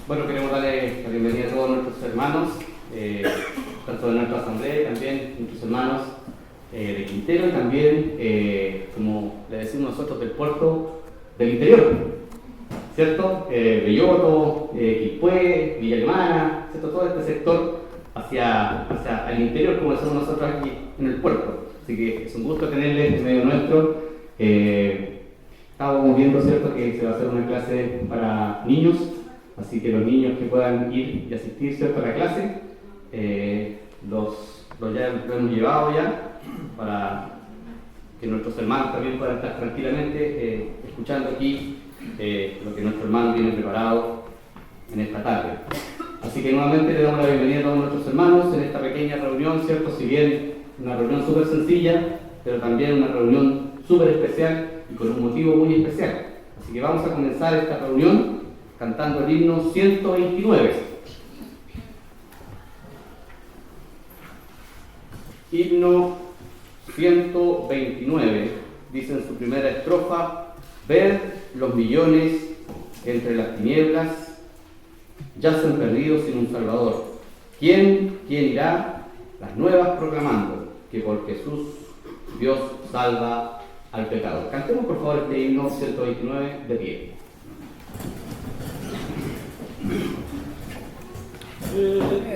Bueno, queremos darle la bienvenida a todos nuestros hermanos, tanto de nuestra asamblea, también nuestros hermanos de Quintero y también, como le decimos nosotros, del puerto del interior, ¿cierto? Belloto, Quilpué, Villa Alemana, ¿cierto? Todo este sector hacia el interior, como decimos nosotros aquí en el puerto. Así que es un gusto tenerles en medio nuestro. Estábamos viendo, ¿cierto?, que se va a hacer una clase para niños, así que los niños que puedan ir y asistir, ¿cierto?, a la clase, los hemos llevado ya para que nuestros hermanos también puedan estar tranquilamente escuchando aquí lo que nuestros hermanos tienen preparado en esta tarde. Así que nuevamente le damos la bienvenida a todos nuestros hermanos en esta pequeña reunión, ¿cierto? Si bien una reunión súper sencilla, pero también una reunión súper especial y con un motivo muy especial. Así que vamos a comenzar esta reunión cantando el himno 129. Himno 129, dice en su primera estrofa: ver los millones entre las tinieblas, yacen perdidos sin un Salvador. ¿Quién irá? Las nuevas proclamando, que por Jesús Dios salva al pecador. Cantemos por favor este himno 129 de pie.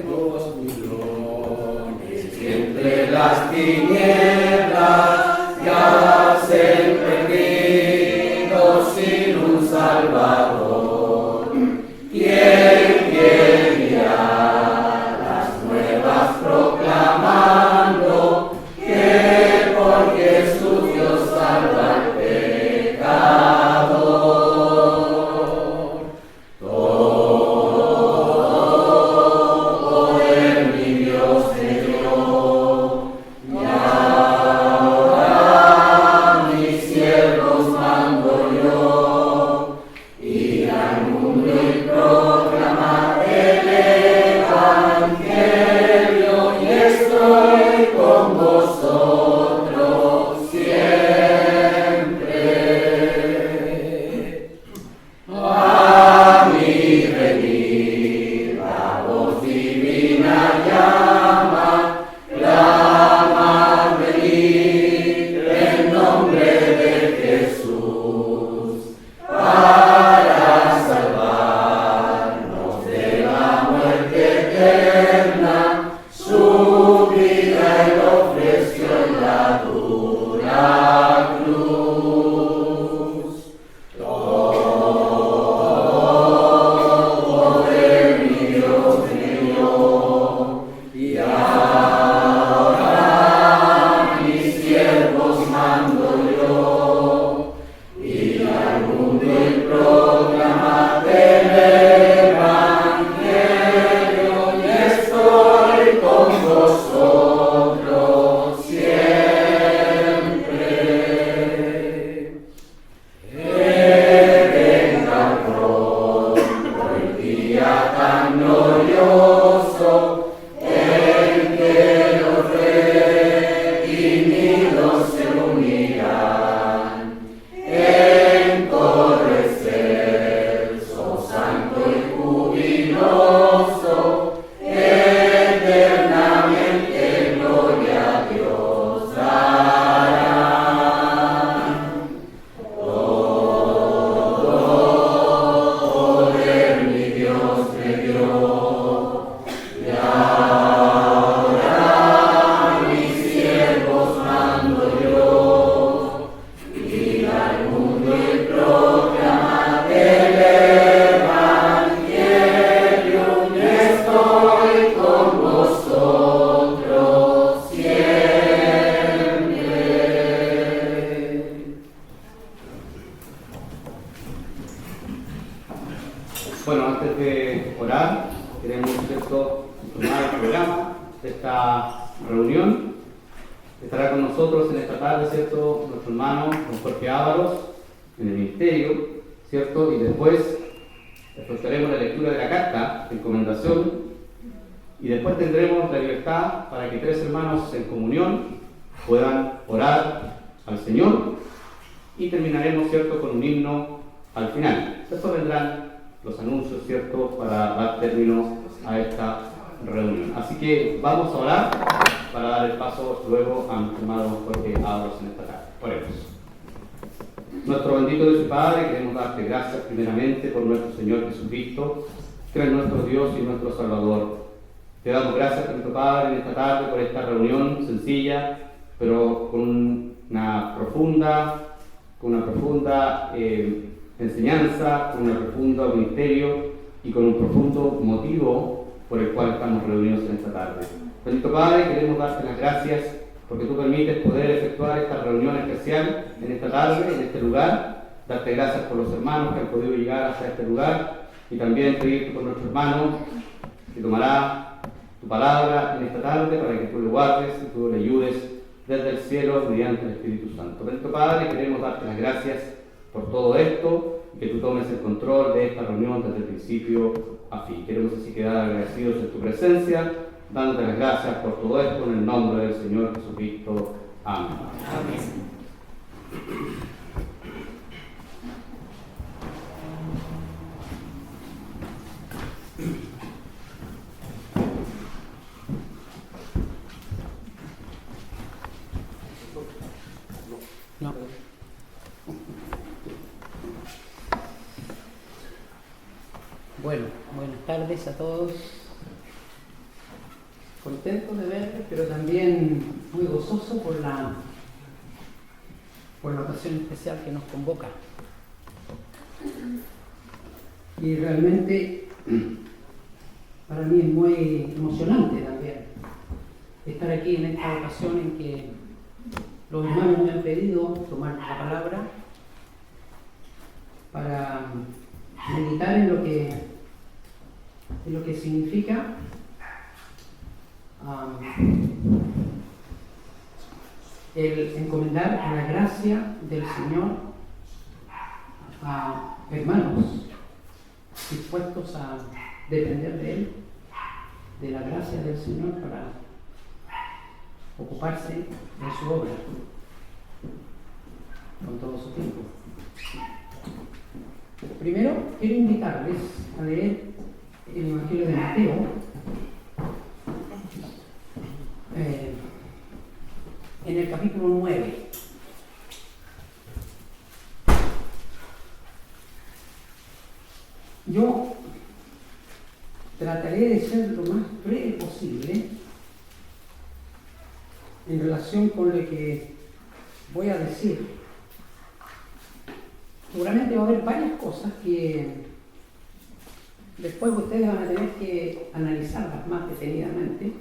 Los millones entre las tinieblas yacen perdidos sin un Salvador. ¿Quién irá? Las nuevas proclamando que por Jesús Dios salva al pecador. los anuncios, ¿cierto?, para dar término a esta reunión. Así que vamos a orar para dar el paso luego a nuestro hermano Jorge Ábalos en esta tarde. Oremos. Nuestro bendito Dios y Padre, queremos darte gracias primeramente por nuestro Señor Jesucristo, que es nuestro Dios y nuestro Salvador. Te damos gracias, nuestro Padre, en esta tarde por esta reunión sencilla, pero con una profunda enseñanza, con un profundo ministerio y con un profundo motivo por el cual estamos reunidos en esta tarde. Bendito Padre, queremos darte las gracias porque tú permites poder efectuar esta reunión especial en esta tarde, en este lugar. Darte gracias por los hermanos que han podido llegar hasta este lugar y también pedirte por nuestro hermano que tomará tu palabra en esta tarde para que tú le guardes y tú le ayudes desde el cielo mediante el Espíritu Santo. Bendito Padre, queremos darte las gracias por todo esto y que tú tomes el control de esta reunión desde el principio a fin. Queremos así quedar agradecidos en tu presencia, dándote las gracias por todo esto en el nombre del Señor Jesucristo. Amén. Amén. No. Bueno, buenas tardes a todos. Contento de verles, pero también muy gozoso por la ocasión especial que nos convoca. Y realmente para mí es muy emocionante también estar aquí en esta ocasión en que los hermanos me han pedido tomar la palabra para meditar en lo que significa el encomendar la gracia del Señor a hermanos dispuestos a depender de Él, de la gracia del Señor para ocuparse de su obra con todo su tiempo. Primero quiero invitarles a leer el Evangelio de Mateo, en el capítulo 9. Yo trataré de ser lo más breve posible en relación con lo que voy a decir. Seguramente va a haber varias cosas que después ustedes van a tener que analizarlas más detenidamente,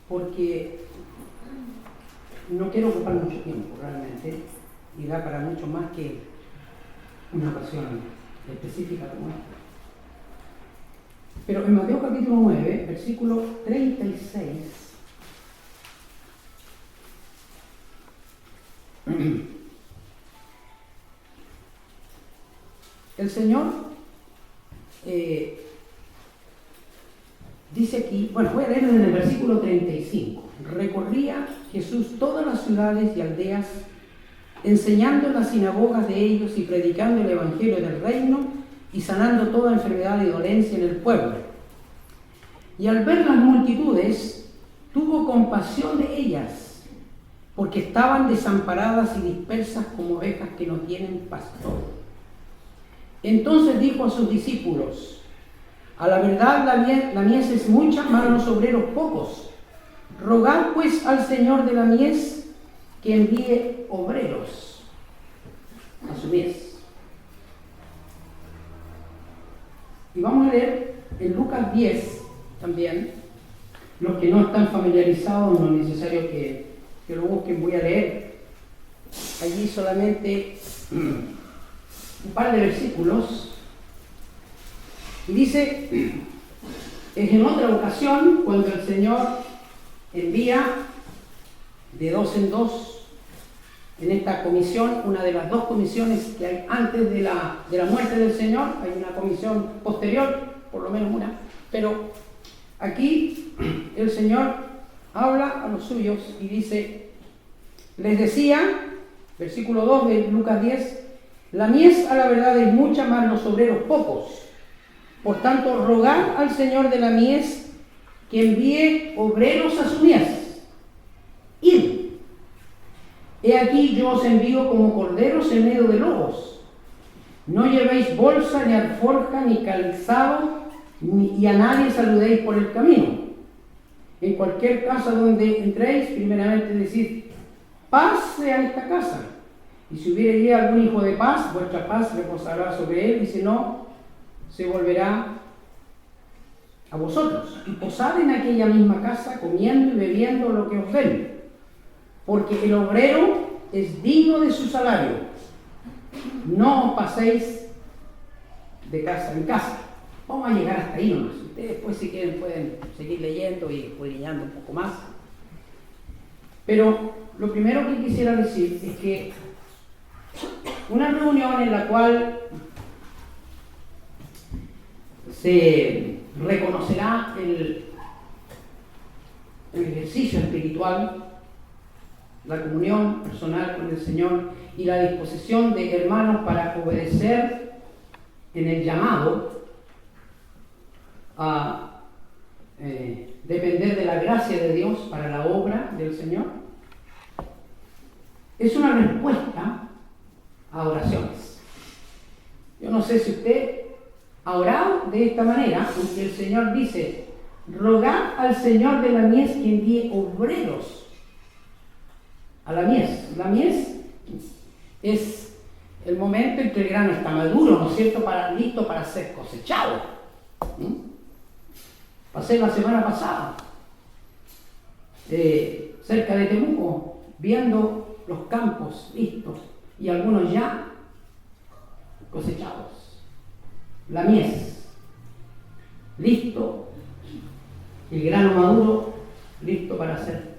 porque no quiero ocupar mucho tiempo realmente, y da para mucho más que una ocasión específica como esta. Pero en Mateo capítulo 9, versículo 36, el Señor dice aquí, bueno, voy a leer en el versículo 35. Recorría Jesús todas las ciudades y aldeas, enseñando en las sinagogas de ellos y predicando el evangelio del reino y sanando toda enfermedad y dolencia en el pueblo. Y al ver las multitudes, tuvo compasión de ellas, porque estaban desamparadas y dispersas como ovejas que no tienen pastor. Entonces dijo a sus discípulos: a la verdad la mies es mucha, mas los obreros pocos. Rogad pues al Señor de la mies que envíe obreros a su mies. Y vamos a leer en Lucas 10 también. Los que no están familiarizados, no es necesario que lo busquen, voy a leer allí solamente un par de versículos. Y dice: es en otra ocasión cuando el Señor envía de dos en dos en esta comisión, una de las dos comisiones que hay antes de la muerte del Señor. Hay una comisión posterior, por lo menos una, pero aquí el Señor habla a los suyos y dice, les decía, versículo 2 de Lucas 10, La mies a la verdad es mucha, más los obreros pocos. Por tanto, rogad al Señor de la mies que envíe obreros a su mies. Id. He aquí yo os envío como corderos en medio de lobos. No llevéis bolsa, ni alforja, ni calzado, y a nadie saludéis por el camino. En cualquier casa donde entréis, primeramente decid, paz sea esta casa. Y si hubiere allí algún hijo de paz, vuestra paz reposará sobre él, y si no, se volverá a vosotros. Y posad en aquella misma casa, comiendo y bebiendo lo que os den, porque el obrero es digno de su salario. No os paséis de casa en casa. Vamos a llegar hasta ahí nomás. Ustedes después, si quieren, pueden seguir leyendo y escudriñando un poco más. Pero lo primero que quisiera decir es que una reunión en la cual se reconocerá el ejercicio espiritual, la comunión personal con el Señor y la disposición de hermanos para obedecer en el llamado a depender de la gracia de Dios para la obra del Señor, es una respuesta a oraciones. Yo no sé si usted ha orado de esta manera, en que el Señor dice, rogad al Señor de la mies que envíe obreros a la mies. La mies es el momento en que el grano está maduro, ¿no es cierto?, listo para ser cosechado. Pasé la semana pasada cerca de Temuco, viendo los campos listos y algunos ya cosechados. La mies, listo, el grano maduro, listo para ser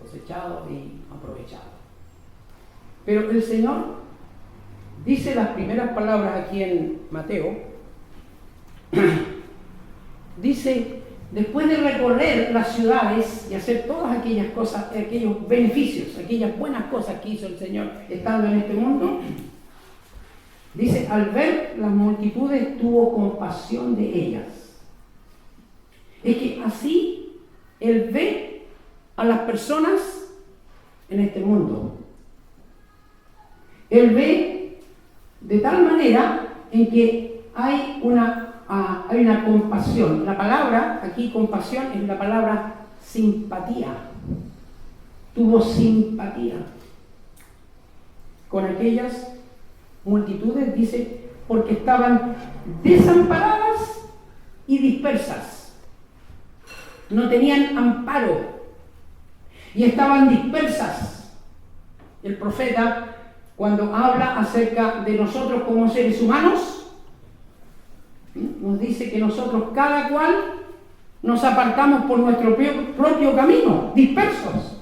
cosechado y aprovechado. Pero el Señor dice las primeras palabras aquí en Mateo, dice, después de recorrer las ciudades y hacer todas aquellas cosas, aquellos beneficios, aquellas buenas cosas que hizo el Señor estando en este mundo, dice, al ver las multitudes tuvo compasión de ellas. Es que así Él ve a las personas en este mundo. Él ve de tal manera en que hay una compasión. La palabra aquí, compasión, es la palabra simpatía. Tuvo simpatía con aquellas multitudes, dice, porque estaban desamparadas y dispersas. No tenían amparo y estaban dispersas. El profeta, cuando habla acerca de nosotros como seres humanos, nos dice que nosotros cada cual nos apartamos por nuestro propio camino, dispersos.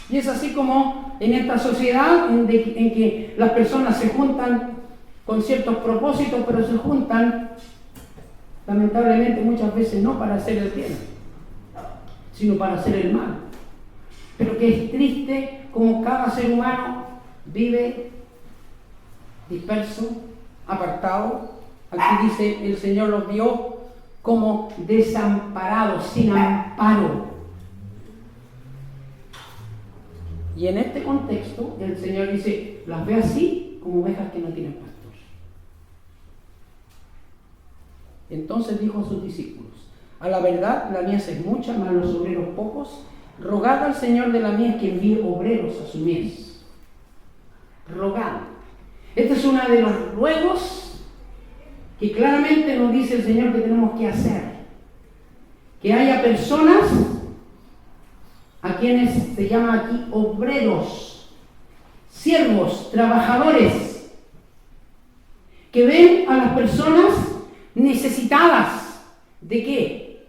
Y es así como en esta sociedad en que las personas se juntan con ciertos propósitos, pero se juntan lamentablemente muchas veces no para hacer el bien, sino para hacer el mal. Pero que es triste como cada ser humano vive disperso, apartado. Aquí dice, el Señor los vio como desamparados, sin amparo. Y en este contexto, el Señor dice, las ve así como ovejas que no tienen pastor. Entonces dijo a sus discípulos, a la verdad la mies es mucha, mas los obreros pocos. Rogad al Señor de la mies que envíe obreros a su mies. Rogad. Este es uno de los ruegos que claramente nos dice el Señor que tenemos que hacer. Que haya personas a quienes se llama aquí obreros, siervos, trabajadores, que ven a las personas necesitadas. ¿De qué?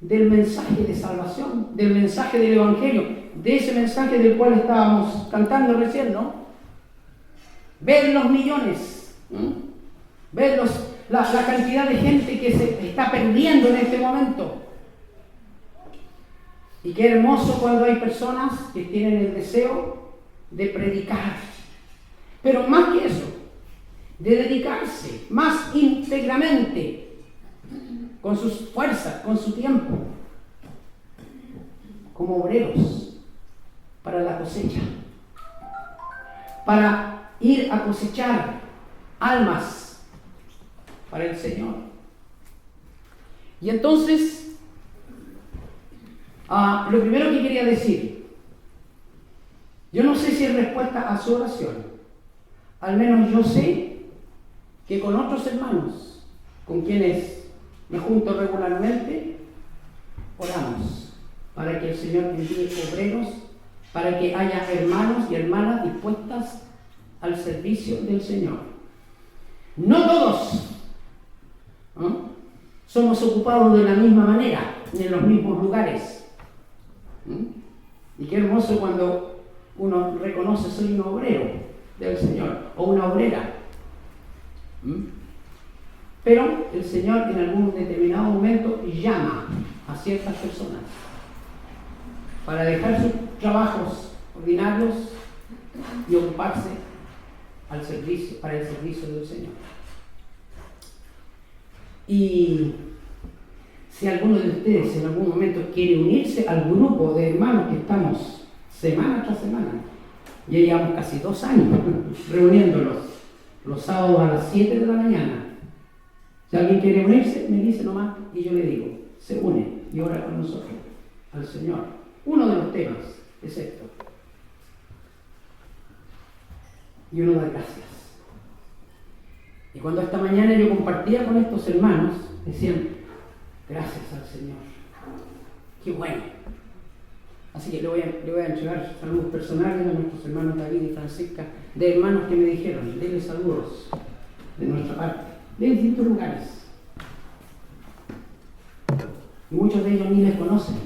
Del mensaje de salvación, del mensaje del Evangelio, de ese mensaje del cual estábamos cantando recién, ¿no? Ver los millones, ver la cantidad de gente que se está perdiendo en este momento. Y qué hermoso cuando hay personas que tienen el deseo de predicar, Pero más que eso, de dedicarse más íntegramente, con sus fuerzas, con su tiempo, como obreros para la cosecha, para ir a cosechar almas para el Señor. Y entonces, lo primero que quería decir, yo no sé si es respuesta a su oración, al menos yo sé que con otros hermanos, con quienes me junto regularmente, oramos para que el Señor envíe obreros, para que haya hermanos y hermanas dispuestas al servicio del Señor. No todos somos ocupados de la misma manera, ni en los mismos lugares. Y qué hermoso cuando uno reconoce: soy un obrero del Señor, o una obrera. Pero el Señor en algún determinado momento llama a ciertas personas para dejar sus trabajos ordinarios y ocuparse al servicio, para el servicio del Señor. Y si alguno de ustedes en algún momento quiere unirse al grupo de hermanos que estamos semana tras semana, ya llevamos casi 2 años reuniéndolos los sábados a las 7 de la mañana. Si alguien quiere unirse, me dice nomás y yo le digo, se une y ora con nosotros al Señor. Uno de los temas es esto. Y uno da gracias. Y cuando esta mañana yo compartía con estos hermanos, decían, gracias al Señor. Qué bueno. Así que le voy a entregar saludos personales a nuestros hermanos David y Francisca, de hermanos que me dijeron, denle saludos de nuestra parte, de distintos lugares. Y muchos de ellos ni les conocen.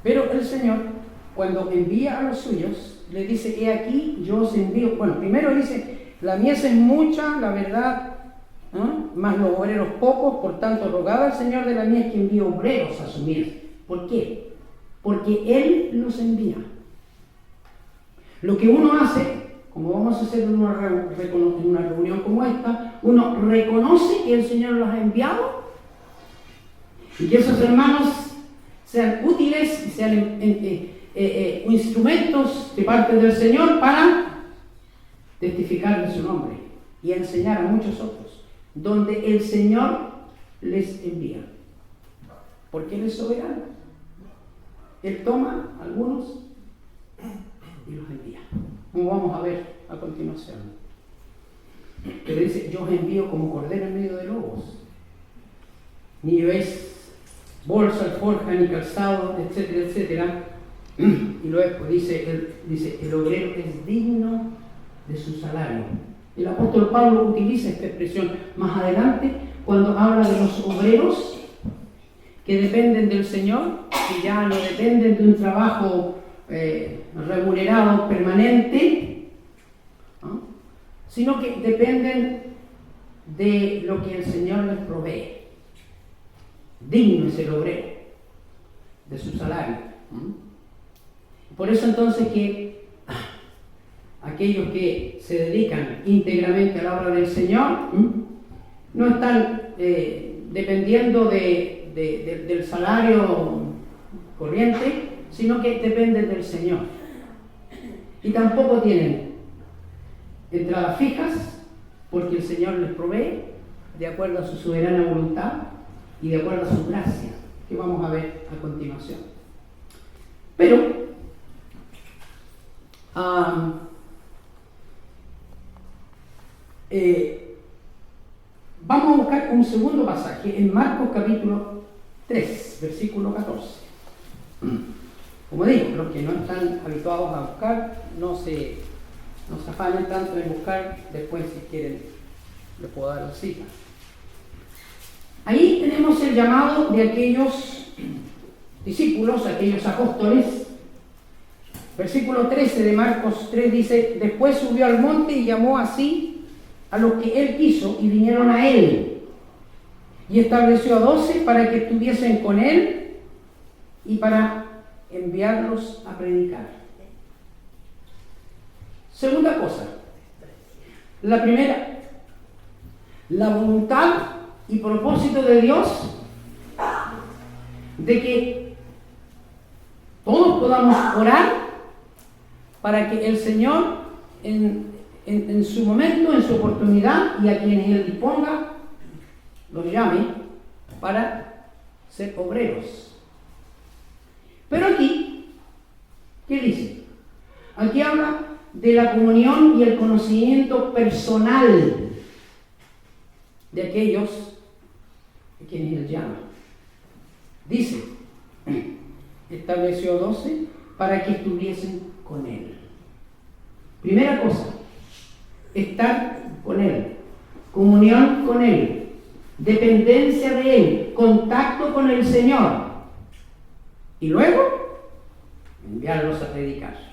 Pero el Señor, cuando envía a los suyos, le dice, he aquí, yo os envío. Bueno, primero dice, la mies es mucha, la verdad, más los obreros pocos, por tanto, rogad al Señor de la mies que envíe obreros a su mies. ¿Por qué? Porque Él los envía. Lo que uno hace, como vamos a hacer en una reunión como esta, uno reconoce que el Señor los ha enviado y que esos hermanos sean útiles y sean instrumentos de parte del Señor para testificar de su nombre y enseñar a muchos otros, donde el Señor les envía. Porque Él es soberano. Él toma a algunos y los envía. Como vamos a ver a continuación. Pero dice, yo os envío como cordero en medio de lobos. Ni llevéis bolsa, alforja, ni calzado, etcétera, etcétera. Y luego dice, el obrero es digno de su salario. El apóstol Pablo utiliza esta expresión más adelante cuando habla de los obreros que dependen del Señor, que ya no dependen de un trabajo remunerado permanente, ¿no? Sino que dependen de lo que el Señor les provee. Digno es el obrero de su salario. Por eso entonces que aquellos que se dedican íntegramente a la obra del Señor no están dependiendo del salario corriente, sino que dependen del Señor. Y tampoco tienen entradas fijas, porque el Señor les provee de acuerdo a su soberana voluntad y de acuerdo a su gracia, que vamos a ver a continuación. Pero vamos a buscar un segundo pasaje en Marcos capítulo 3, versículo 14. Como digo, los que no están habituados a buscar, no se afanen tanto en buscar, después si quieren les puedo dar la cita. Ahí tenemos el llamado de aquellos discípulos, aquellos apóstoles. Versículo 13 de Marcos 3 dice, después subió al monte y llamó así a los que él quiso y vinieron a él. Y estableció a 12 para que estuviesen con él y para enviarlos a predicar. Segunda cosa. La primera, la voluntad y propósito de Dios de que todos podamos orar para que el Señor en su momento, en su oportunidad y a quienes Él disponga, los llame para ser obreros. Pero aquí, ¿qué dice? Aquí habla de la comunión y el conocimiento personal de aquellos a quienes Él llama. Dice, estableció 12 para que estuviesen con Él. Primera cosa, estar con Él, comunión con Él, dependencia de Él, contacto con el Señor. Y luego, enviarlos a predicar.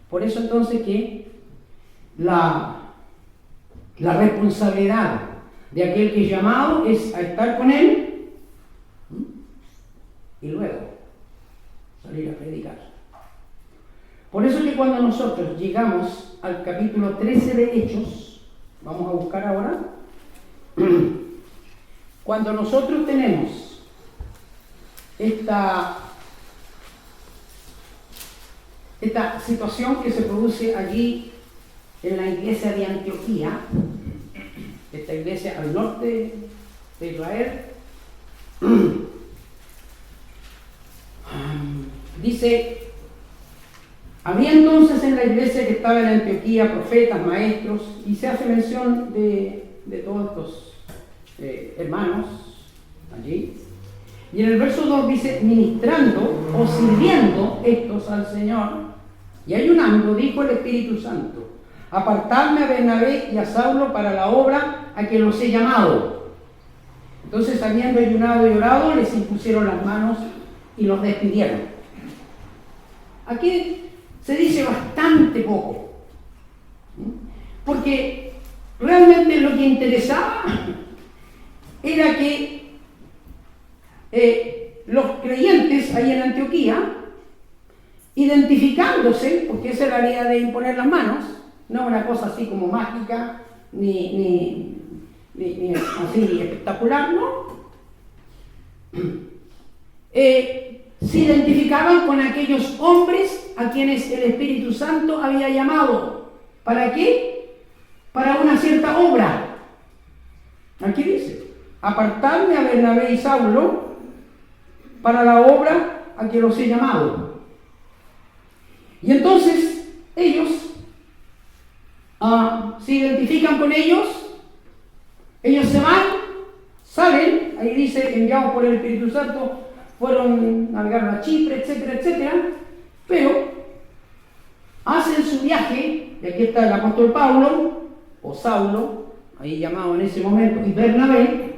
Por eso entonces que la responsabilidad de aquel que es llamado es a estar con Él y luego salir a predicar. Por eso que cuando nosotros llegamos al capítulo 13 de Hechos, vamos a buscar ahora, cuando nosotros tenemos esta situación que se produce allí en la iglesia de Antioquía, esta iglesia al norte de Israel, dice, había entonces en la iglesia que estaba en Antioquía profetas, maestros, y se hace mención de todos estos hermanos allí. Y en el verso 2 dice, ministrando o sirviendo estos al Señor y ayunando, dijo el Espíritu Santo, apartadme a Bernabé y a Saulo para la obra a que los he llamado. Entonces, habiendo ayunado y orado, les impusieron las manos y los despidieron. Aquí se dice bastante poco, porque realmente lo que interesaba era que los creyentes ahí en Antioquía, identificándose, porque esa era la idea de imponer las manos, no una cosa así como mágica, ni así espectacular, ¿no? Se identificaban con aquellos hombres a quienes el Espíritu Santo había llamado. ¿Para qué? Para una cierta obra. Aquí dice, apartadme a Bernabé y Saulo para la obra a que los he llamado. Y entonces ellos se identifican con ellos se van, salen, ahí dice, enviados por el Espíritu Santo, navegaron a Chipre, etcétera, etcétera, pero hacen su viaje, y aquí está el apóstol Pablo, o Saulo, ahí llamado en ese momento, y Bernabé,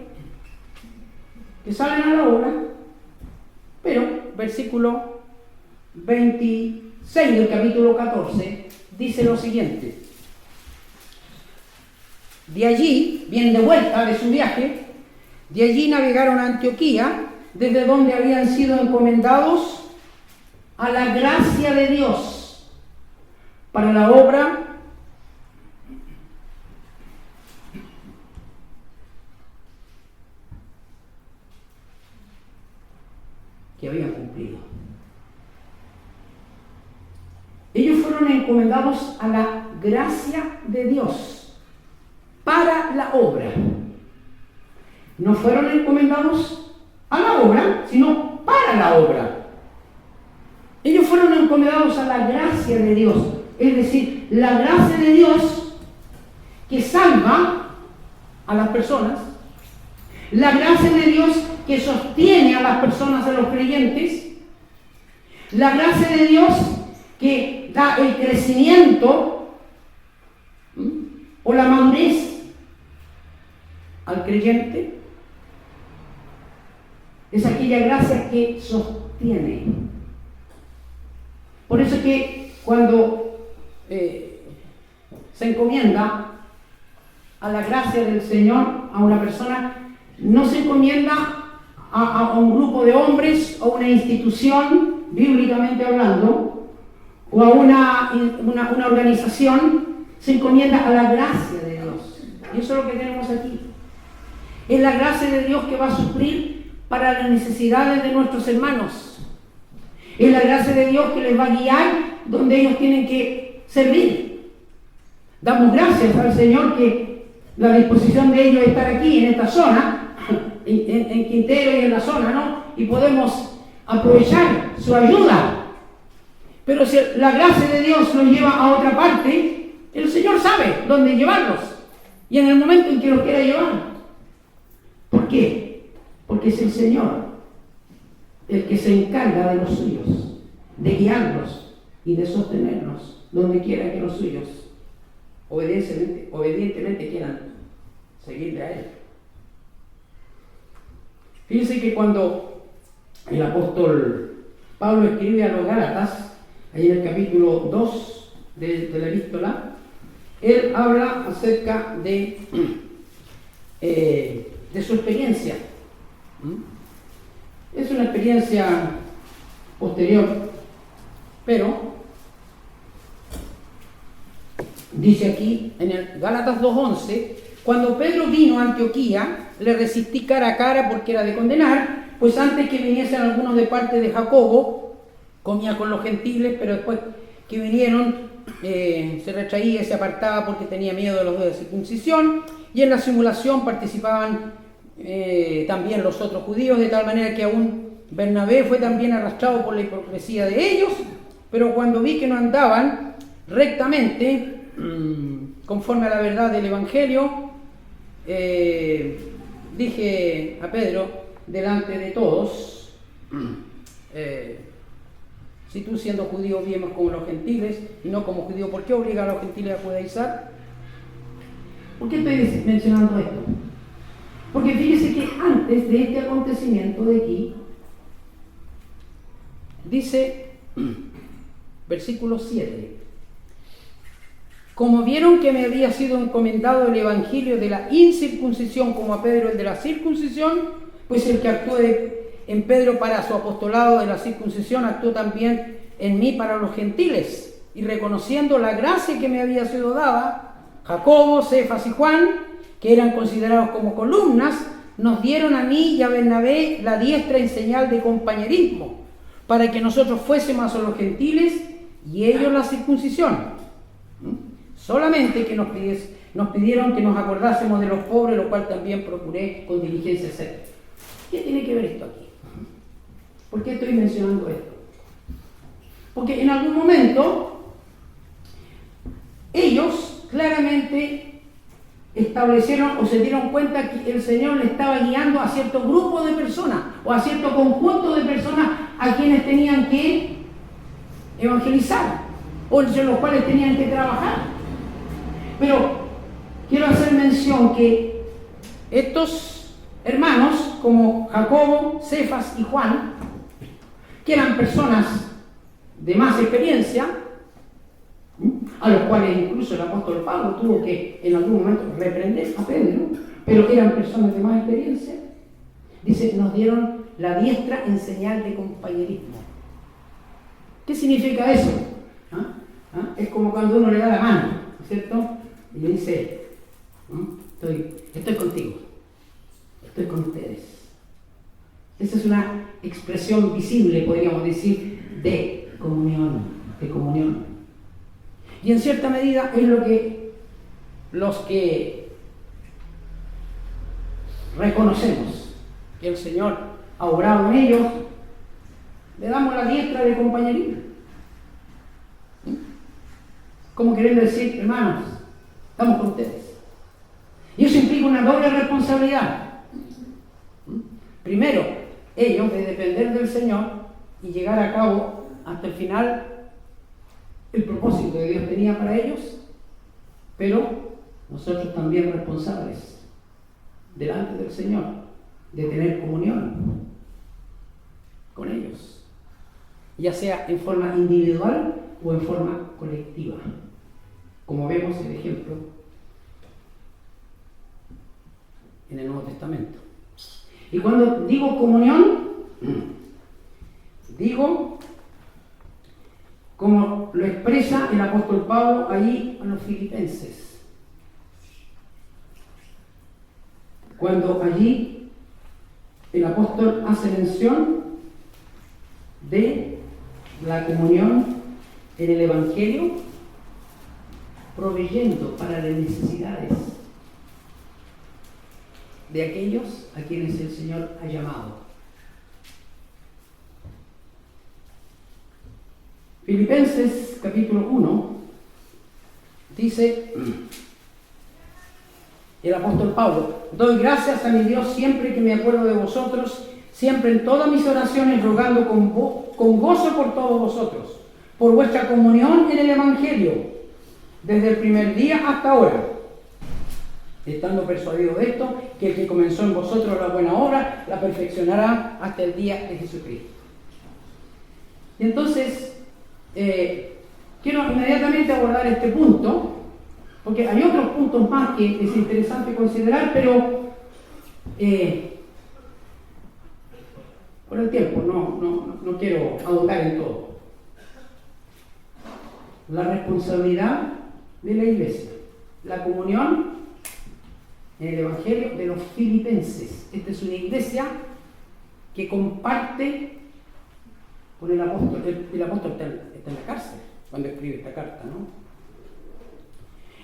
que salen a la obra, pero versículo 26 del capítulo 14 dice lo siguiente. De allí, vienen de vuelta de su viaje, de allí navegaron a Antioquía, desde donde habían sido encomendados a la gracia de Dios para la obra que habían cumplido. Ellos fueron encomendados a la gracia de Dios para la obra. No fueron encomendados a la obra, sino para la obra. Ellos fueron encomendados a la gracia de Dios, es decir, la gracia de Dios que salva a las personas, la gracia de Dios que sostiene a las personas, a los creyentes, la gracia de Dios que da el crecimiento o la madurez al creyente, es aquella gracia que sostiene. Por eso que cuando se encomienda a la gracia del Señor a una persona, no se encomienda a un grupo de hombres o una institución, bíblicamente hablando, o a una organización, se encomienda a la gracia de Dios. Y eso es lo que tenemos aquí. Es la gracia de Dios que va a suplir para las necesidades de nuestros hermanos. Es la gracia de Dios que les va a guiar donde ellos tienen que servir. Damos gracias al Señor que la disposición de ellos estar aquí en esta zona, en Quintero y en la zona, ¿no? Y podemos aprovechar su ayuda. Pero si la gracia de Dios los lleva a otra parte, el Señor sabe dónde llevarlos y en el momento en que los quiera llevar. ¿Por qué? Porque es el Señor el que se encarga de los suyos, de guiarlos y de sostenerlos donde quiera que los suyos obedientemente quieran seguirle a Él. Fíjense que cuando el apóstol Pablo escribe a los Gálatas, ahí en el capítulo 2 de la epístola, él habla acerca de su experiencia. Es una experiencia posterior, pero dice aquí en el Gálatas 2:11, cuando Pedro vino a Antioquía, le resistí cara a cara porque era de condenar, pues antes que viniesen algunos de parte de Jacobo, comía con los gentiles, pero después que vinieron, se retraía y se apartaba porque tenía miedo de los de circuncisión, y en la simulación participaban también los otros judíos, de tal manera que aún Bernabé fue también arrastrado por la hipocresía de ellos, pero cuando vi que no andaban rectamente, conforme a la verdad del Evangelio, dije a Pedro, delante de todos, si tú siendo judío vives como los gentiles y no como judío, ¿por qué obliga a los gentiles a judaizar? ¿Por qué estoy mencionando esto? Porque fíjese que antes de este acontecimiento de aquí, dice, versículo 7, como vieron que me había sido encomendado el evangelio de la incircuncisión como a Pedro el de la circuncisión, pues el que actuó en Pedro para su apostolado de la circuncisión actuó también en mí para los gentiles, y reconociendo la gracia que me había sido dada, Jacobo, Cefas y Juan, que eran considerados como columnas, nos dieron a mí y a Bernabé la diestra en señal de compañerismo, para que nosotros fuésemos a los gentiles y ellos la circuncisión. Solamente que nos pidieron que nos acordásemos de los pobres, lo cual también procuré con diligencia hacer. ¿Qué tiene que ver esto aquí? ¿Por qué estoy mencionando esto? Porque en algún momento ellos claramente establecieron o se dieron cuenta que el Señor le estaba guiando a cierto grupo de personas o a cierto conjunto de personas a quienes tenían que evangelizar o entre los cuales tenían que trabajar. Pero quiero hacer mención que estos hermanos como Jacobo, Cefas y Juan, que eran personas de más experiencia, a los cuales incluso el apóstol Pablo tuvo que en algún momento reprender a Pedro, pero eran personas de más experiencia, dice, nos dieron la diestra en señal de compañerismo. ¿Qué significa eso? Es como cuando uno le da la mano, ¿cierto? Y le dice, estoy contigo, estoy con ustedes. Esa es una expresión visible, podríamos decir, de comunión. Y en cierta medida es lo que los que reconocemos que el Señor ha obrado en ellos, le damos la diestra de compañerismo. Como queriendo decir, hermanos, estamos con ustedes. Y eso implica una doble responsabilidad. Primero, ellos de depender del Señor y llegar a cabo hasta el final el propósito que Dios tenía para ellos, pero nosotros también responsables delante del Señor de tener comunión con ellos, ya sea en forma individual o en forma colectiva, como vemos el ejemplo en el Nuevo Testamento. Y cuando digo comunión, digo como lo expresa el apóstol Pablo allí a los filipenses. Cuando allí el apóstol hace mención de la comunión en el Evangelio, proveyendo para las necesidades de aquellos a quienes el Señor ha llamado. Filipenses capítulo 1 dice el apóstol Pablo: doy gracias a mi Dios siempre que me acuerdo de vosotros, siempre en todas mis oraciones rogando con gozo por todos vosotros, por vuestra comunión en el Evangelio, desde el primer día hasta ahora, estando persuadido de esto, que el que comenzó en vosotros la buena obra, la perfeccionará hasta el día de Jesucristo. Y entonces, quiero inmediatamente abordar este punto, porque hay otros puntos más que es interesante considerar, pero por el tiempo no quiero ahondar en todo. La responsabilidad de la iglesia, la comunión en el Evangelio de los filipenses. Esta es una iglesia que comparte con el apóstol. El apóstol está en la cárcel cuando escribe esta carta, ¿no?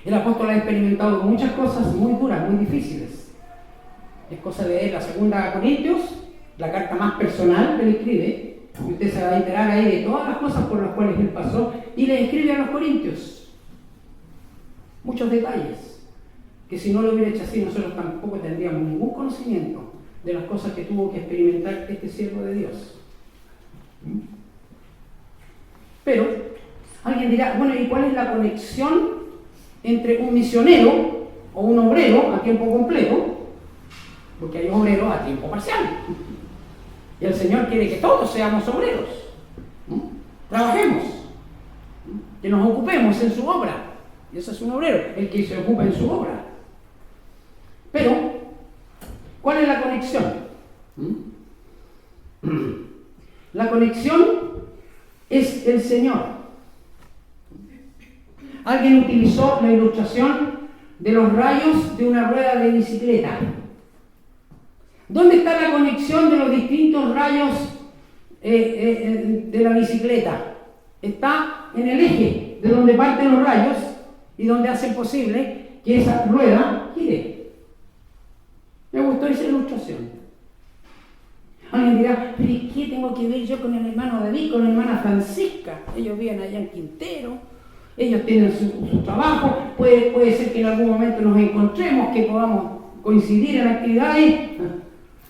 El apóstol ha experimentado muchas cosas muy duras, muy difíciles. Es cosa de leer la segunda Corintios, la carta más personal que él escribe, y usted se va a enterar ahí de todas las cosas por las cuales él pasó, y le escribe a los corintios muchos detalles, que si no lo hubiera hecho así, nosotros tampoco tendríamos ningún conocimiento de las cosas que tuvo que experimentar este siervo de Dios. Pero alguien dirá, bueno, ¿y cuál es la conexión entre un misionero o un obrero a tiempo completo? Porque hay obreros a tiempo parcial. Y el Señor quiere que todos seamos obreros. Trabajemos. Que nos ocupemos en su obra. Y eso es un obrero, el que se ocupa en su obra. Pero, ¿cuál es la conexión? La conexión es el Señor. Alguien utilizó la ilustración de los rayos de una rueda de bicicleta. ¿Dónde está la conexión de los distintos rayos de la bicicleta? Está en el eje de donde parten los rayos y donde hace posible que esa rueda gire. Me gustó esa ilustración. Alguien dirá, ¿pero y qué tengo que ver yo con el hermano David, con la hermana Francisca? Ellos viven allá en Quintero, ellos tienen su trabajo, puede ser que en algún momento nos encontremos, que podamos coincidir en actividades,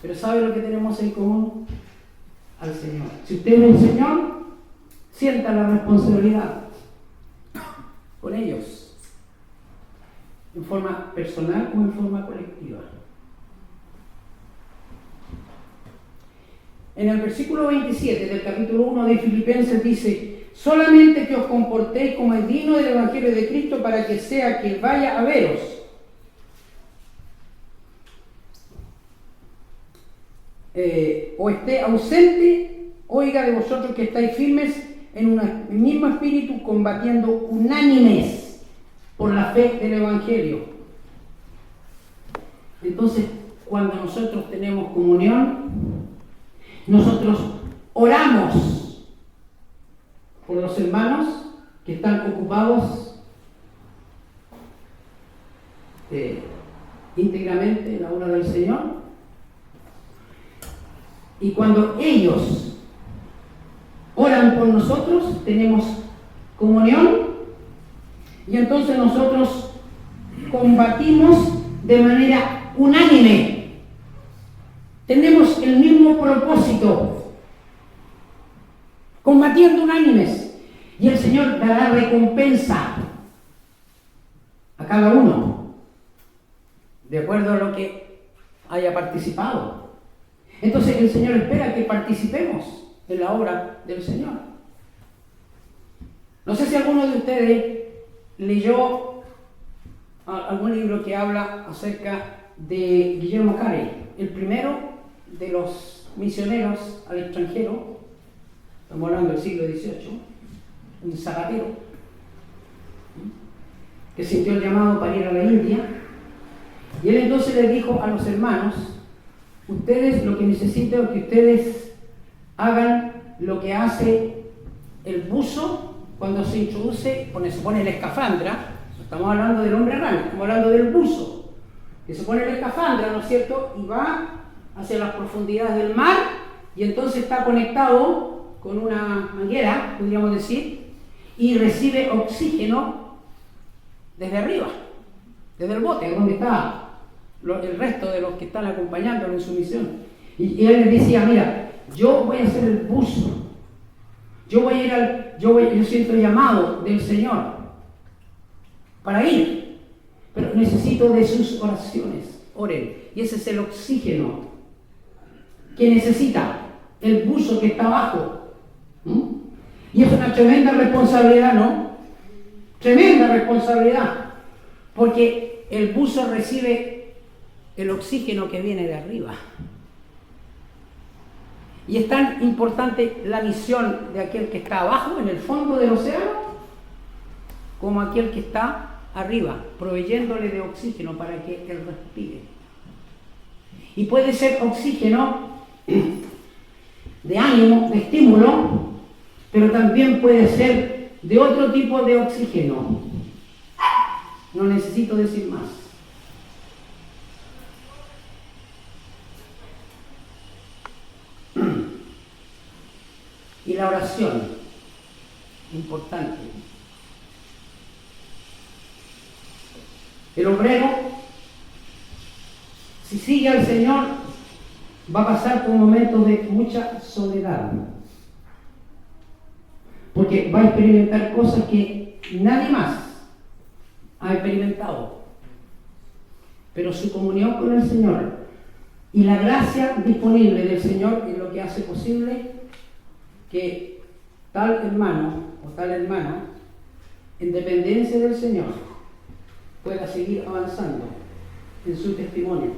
pero ¿sabe lo que tenemos en común? Al Señor. Si usted es el Señor, sienta la responsabilidad con ellos, en forma personal o en forma colectiva. En el versículo 27 del capítulo 1 de Filipenses dice: solamente que os comportéis como es digno del Evangelio de Cristo, para que sea que vaya a veros. O esté ausente, oiga de vosotros que estáis firmes en un mismo espíritu, combatiendo unánimes por la fe del Evangelio. Entonces, cuando nosotros tenemos comunión, nosotros oramos por los hermanos que están ocupados íntegramente en la obra del Señor. Y cuando ellos oran por nosotros, tenemos comunión, y entonces nosotros combatimos de manera unánime. Tenemos el mismo propósito, combatiendo unánimes, y el Señor dará recompensa a cada uno de acuerdo a lo que haya participado. Entonces el Señor espera que participemos en la obra del Señor. No sé si alguno de ustedes leyó algún libro que habla acerca de Guillermo Carey, el primero de los misioneros al extranjero, estamos hablando del siglo XVIII, un zapatero, que sintió el llamado para ir a la India, y él entonces le dijo a los hermanos: ustedes lo que necesito es que ustedes hagan lo que hace el buzo cuando se introduce, se pone la escafandra. No estamos hablando del hombre rana, estamos hablando del buzo, que se pone la escafandra, ¿no es cierto?, y va hacia las profundidades del mar, y entonces está conectado con una manguera, podríamos decir, y recibe oxígeno desde arriba, desde el bote, donde está el resto de los que están acompañándolo en su misión. Y él les decía: mira, yo voy a hacer el buzo, yo siento el llamado del Señor para ir, pero necesito de sus oraciones. Oren. Y ese es el oxígeno que necesita el buzo que está abajo. Y es una tremenda responsabilidad, ¿no? Tremenda responsabilidad, porque el buzo recibe el oxígeno que viene de arriba. Y es tan importante la misión de aquel que está abajo, en el fondo del océano, como aquel que está arriba, proveyéndole de oxígeno para que él respire. Y puede ser oxígeno de ánimo, de estímulo, pero también puede ser de otro tipo de oxígeno. No necesito decir más. Y la oración, importante. El obrero, si sigue al Señor, va a pasar por momentos de mucha soledad, porque va a experimentar cosas que nadie más ha experimentado. Pero su comunión con el Señor y la gracia disponible del Señor es lo que hace posible que tal hermano o tal hermana, en dependencia del Señor, pueda seguir avanzando en su testimonio.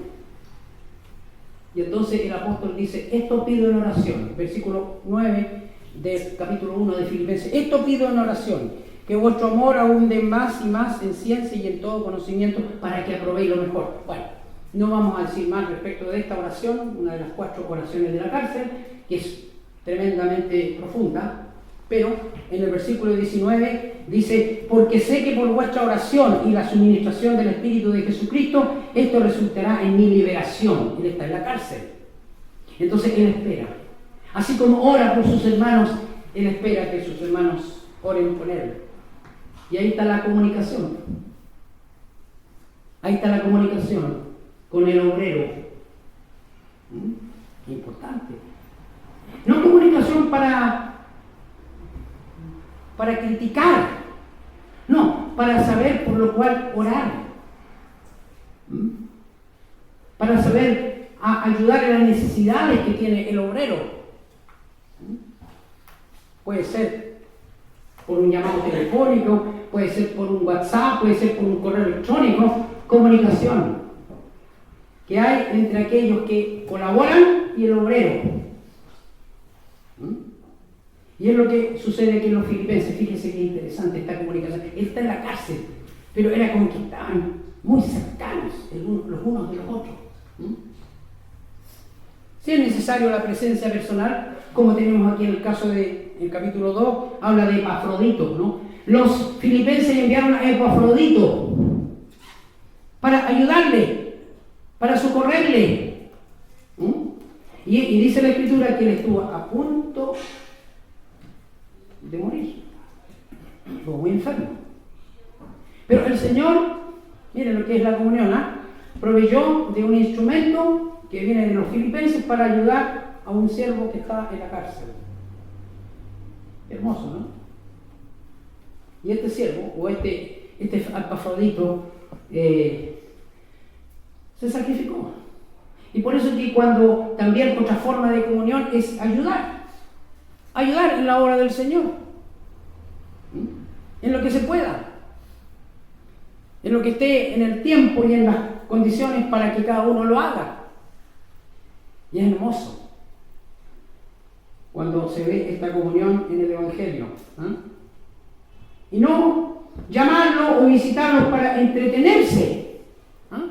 Y entonces el apóstol dice: esto pido en oración, versículo 9 del capítulo 1 de Filipenses: esto pido en oración, que vuestro amor abunde más y más en ciencia y en todo conocimiento, para que aprobéis lo mejor. Bueno, no vamos a decir más respecto de esta oración, una de las 4 oraciones de la cárcel, que es tremendamente profunda, pero en el versículo 19 dice: porque sé que por vuestra oración y la suministración del Espíritu de Jesucristo, esto resultará en mi liberación. Él está en la cárcel. Entonces él espera. Así como ora por sus hermanos, él espera que sus hermanos oren por él. Y ahí está la comunicación. Ahí está la comunicación con el obrero. Importante. No comunicación para criticar, no, para saber por lo cual orar, para saber ayudar en las necesidades que tiene el obrero. Puede ser por un llamado telefónico, puede ser por un WhatsApp, puede ser por un correo electrónico. Comunicación que hay entre aquellos que colaboran y el obrero. Y es lo que sucede aquí en los Filipenses. Fíjense qué interesante esta comunicación. Él está en la cárcel, pero era como que estaban muy cercanos los unos de los otros. Si es necesario la presencia personal, como tenemos aquí en el caso del capítulo 2, habla de Epafrodito, ¿no? Los filipenses enviaron a Epafrodito para ayudarle, para socorrerle. Y dice la Escritura que él estuvo a punto de morir, estuvo muy enfermo. Pero el Señor, miren lo que es la comunión, proveyó de un instrumento que viene de los filipenses para ayudar a un siervo que está en la cárcel. Hermoso, ¿no? Y este siervo, o este Epafrodito, se sacrificó. Y por eso es que cuando también otra forma de comunión es ayudar en la obra del Señor, en lo que se pueda, en lo que esté en el tiempo y en las condiciones para que cada uno lo haga. Y es hermoso cuando se ve esta comunión en el Evangelio. y no llamarlo o visitarlo para entretenerse. ¿Ah?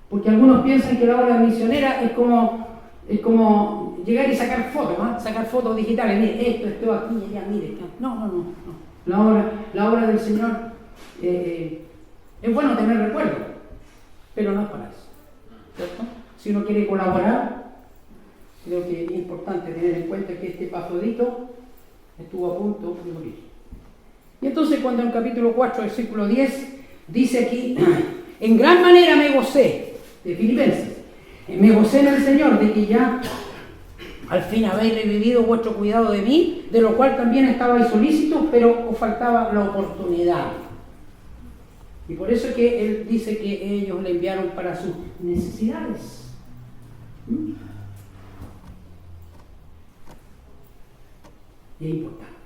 Porque algunos piensan que la obra misionera es como llegar y sacar fotos, ¿no? Sacar fotos digitales, mire, esto aquí, allá, mire. No. La obra del Señor es bueno tener recuerdo, pero no es para eso, ¿cierto? Si uno quiere colaborar, creo que es importante tener en cuenta que este Epafrodito estuvo a punto de morir. Y entonces cuando en el capítulo 4, versículo 10, dice aquí, en gran manera me gocé, de Filipenses, me gocé en el Señor de que ya al fin habéis revivido vuestro cuidado de mí, de lo cual también estabais solícitos, pero os faltaba la oportunidad. Y por eso es que él dice que ellos le enviaron para sus necesidades. Y es importante.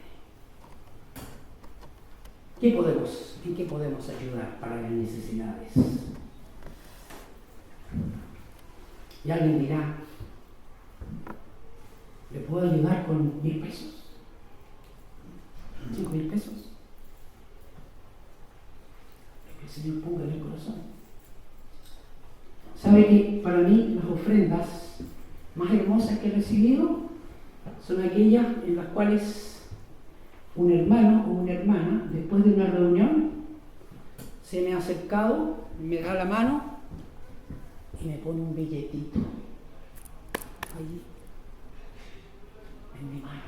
¿En qué podemos ayudar para las necesidades? Y alguien dirá, ¿le puedo ayudar con 1,000 pesos? 5,000 pesos. Lo que el Señor ponga en el corazón. ¿Sabe que para mí las ofrendas más hermosas que he recibido son aquellas en las cuales un hermano o una hermana, después de una reunión, se me ha acercado, me da la mano y me pone un billetito allí en mi mano?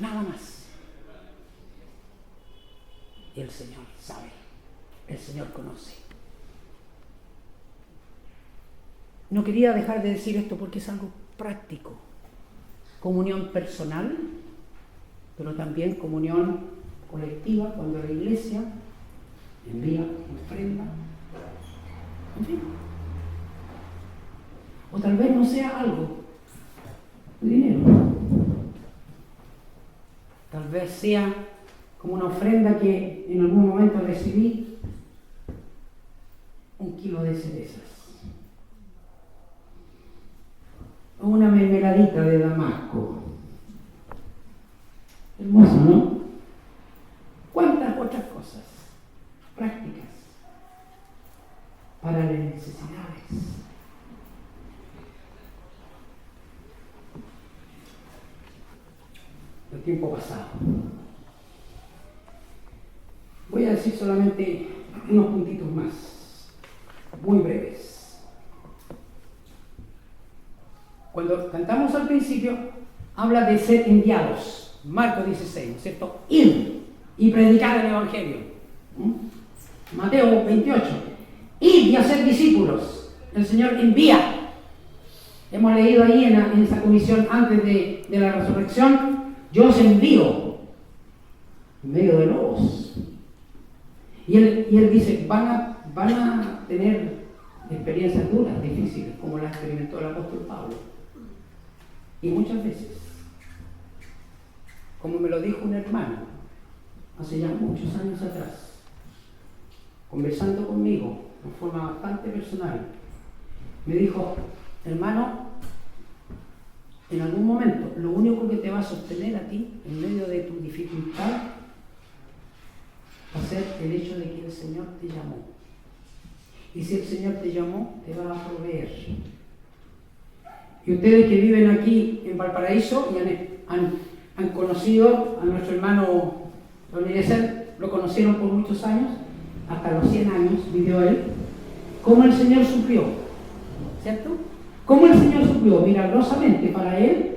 Nada más. Y el Señor sabe, el Señor conoce. No quería dejar de decir esto porque es algo práctico. Comunión personal, pero también comunión colectiva cuando la iglesia envía ofrenda. En fin. O tal vez no sea algo de dinero. Tal vez sea como una ofrenda que en algún momento recibí, 1 kilo de cerezas. O una mermeladita de Damasco. Hermoso, ¿no? ¿Cuántas otras cosas prácticas para las necesidades? El tiempo pasado. Voy a decir solamente unos puntitos más, muy breves. Cuando cantamos al principio, habla de ser enviados. Marcos 16, ¿no es cierto? Ir y predicar el Evangelio. Mateo 28. Ir y hacer discípulos. El Señor envía. Hemos leído ahí en esa comisión antes de la resurrección, yo os envío en medio de lobos. Y él dice, van a tener experiencias duras, difíciles, como las experimentó el apóstol Pablo. Y muchas veces, como me lo dijo un hermano, hace ya muchos años atrás, conversando conmigo de forma bastante personal, me dijo, hermano, en algún momento, lo único que te va a sostener a ti en medio de tu dificultad va a ser el hecho de que el Señor te llamó. Y si el Señor te llamó, te va a proveer. Y ustedes que viven aquí en Valparaíso y han conocido a nuestro hermano Don Eliezer, lo conocieron por muchos años, hasta los 100 años vivió él, cómo el Señor suplió, ¿cierto? Cómo el Señor suplió milagrosamente para él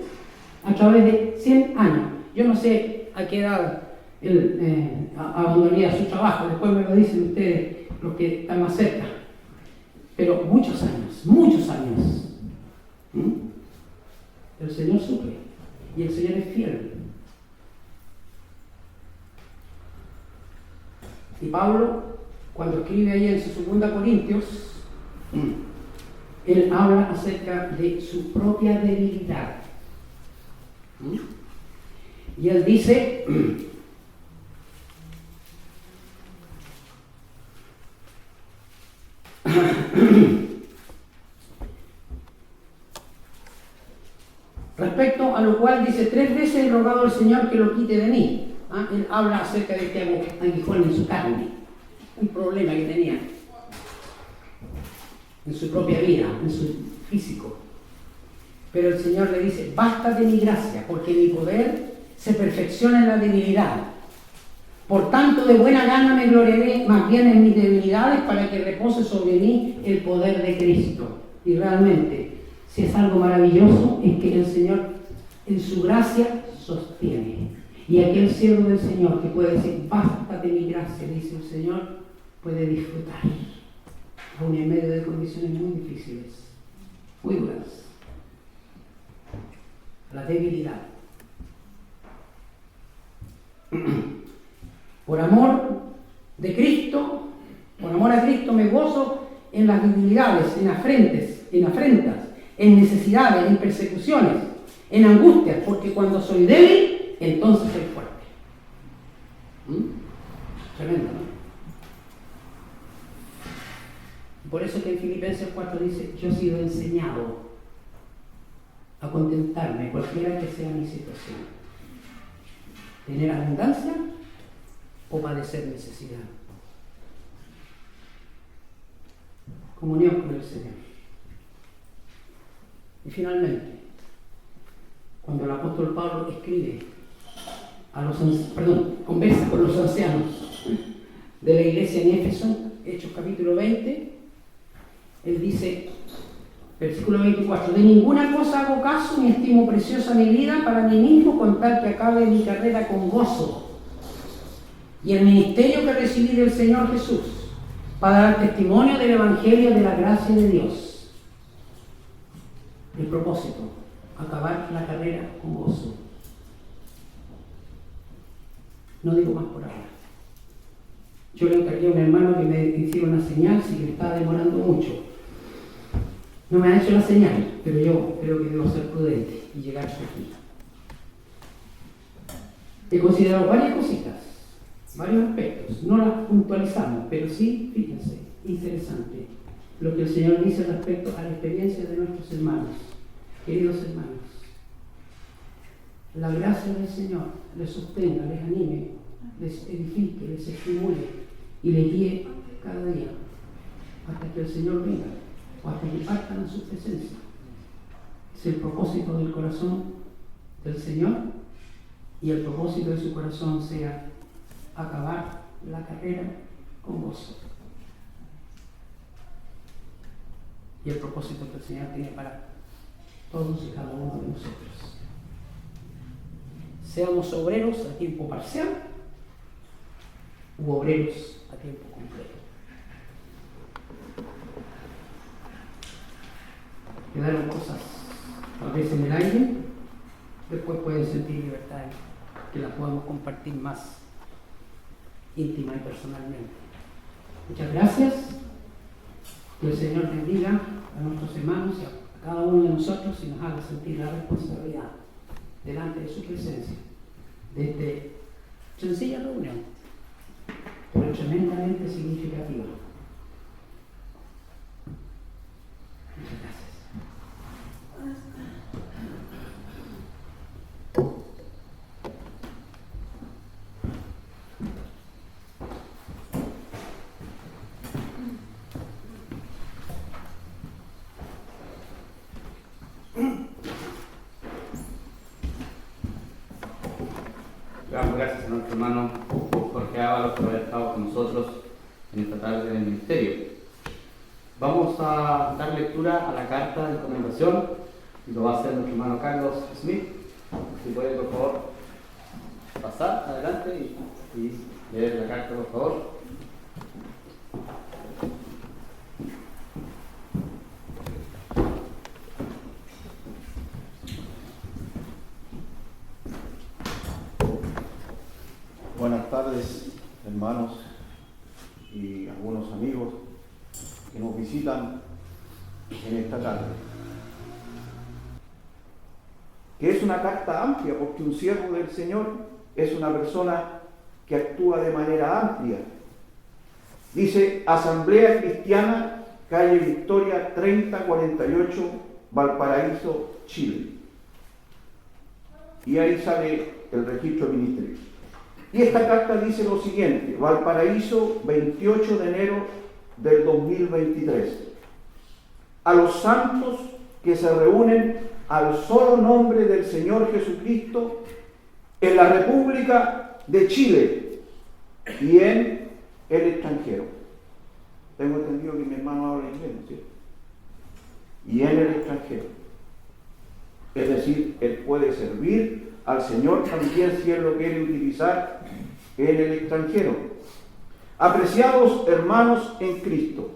a través de 100 años. Yo no sé a qué edad él abandonaría su trabajo, después me lo dicen ustedes, los que están más cerca, pero muchos años. El Señor suple y el Señor es fiel. Y Pablo, cuando escribe ahí en su 2 Corintios, él habla acerca de su propia debilidad. Y él dice, respecto a lo cual dice al Señor que lo quite de mí. ¿Ah? Él habla acerca de que aguijón en su carne, un problema que tenía en su propia vida, en su físico. Pero el Señor le dice, basta de mi gracia, porque mi poder se perfecciona en la debilidad. Por tanto, de buena gana me gloriaré más bien en mis debilidades para que repose sobre mí el poder de Cristo. Y realmente, si es algo maravilloso, es que el Señor en su gracia sostiene. Y aquel siervo del Señor que puede decir, basta de mi gracia, dice el Señor, puede disfrutar, aún en medio de condiciones muy difíciles, muy duras. La debilidad. Por amor de Cristo, por amor a Cristo me gozo en las debilidades, en afrentas, en necesidades, en persecuciones, en angustias, porque cuando soy débil, entonces soy fuerte. Tremendo, ¿no? Por eso que en Filipenses 4 dice, yo he sido enseñado a contentarme, cualquiera que sea mi situación. Tener abundancia o padecer necesidad. Comunión con el Señor. Y finalmente, cuando el apóstol Pablo escribe conversa con los ancianos de la iglesia en Éfeso, Hechos capítulo 20, él dice, versículo 24, de ninguna cosa hago caso ni estimo preciosa mi vida para mí mismo con tal que acabe mi carrera con gozo y el ministerio que recibí del Señor Jesús para dar testimonio del Evangelio de la gracia de Dios. El propósito, acabar la carrera con gozo. No digo más por ahora. Yo le encargué a un hermano que me hiciera una señal si me estaba demorando mucho. No me ha hecho la señal, pero yo creo que debo ser prudente y llegar hasta aquí. He considerado varias cositas, varios aspectos. No las puntualizamos, pero sí, fíjense, interesante lo que el Señor dice respecto a la experiencia de nuestros hermanos, queridos hermanos. La gracia del Señor les sostenga, les anime, les edifique, les estimule y les guíe cada día hasta que el Señor venga o hasta que partan a su presencia. Es el propósito del corazón del Señor y el propósito de su corazón sea acabar la carrera con gozo. Y el propósito que el Señor tiene para todos y cada uno de nosotros. Seamos obreros a tiempo parcial u obreros a tiempo completo. Quedaron cosas a veces en el aire, después pueden sentir libertad que las podamos compartir más íntima y personalmente. Muchas gracias. Que el Señor bendiga a nuestros hermanos y a cada uno de nosotros y nos haga sentir la responsabilidad delante de su presencia de esta sencilla reunión, pero tremendamente significativa. Muchas gracias. Gracias a nuestro hermano Jorge Ábalos por haber estado con nosotros en esta tarde del ministerio. Vamos a dar lectura a la carta de recomendación y lo va a hacer nuestro hermano Carlos Smith. Si puede, por favor, pasar adelante y leer la carta, por favor. Buenas tardes, hermanos y algunos amigos que nos visitan en esta tarde. Que es una carta amplia, porque un siervo del Señor es una persona que actúa de manera amplia. Dice: Asamblea Cristiana, calle Victoria 3048, Valparaíso, Chile. Y ahí sale el registro de ministerio. Y esta carta dice lo siguiente: Valparaíso, 28 de enero del 2023. A los santos que se reúnen al solo nombre del Señor Jesucristo en la República de Chile y en el extranjero. Tengo entendido que mi hermano habla inglés, ¿sí? Y en el extranjero. Es decir, él puede servir al Señor también si él lo quiere utilizar en el extranjero. Apreciados hermanos en Cristo,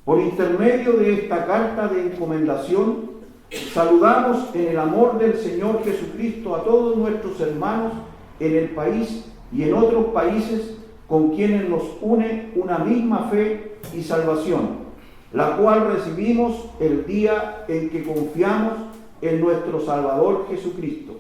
por intermedio de esta carta de encomendación, saludamos en el amor del Señor Jesucristo a todos nuestros hermanos en el país y en otros países con quienes nos une una misma fe y salvación, la cual recibimos el día en que confiamos en nuestro Salvador Jesucristo.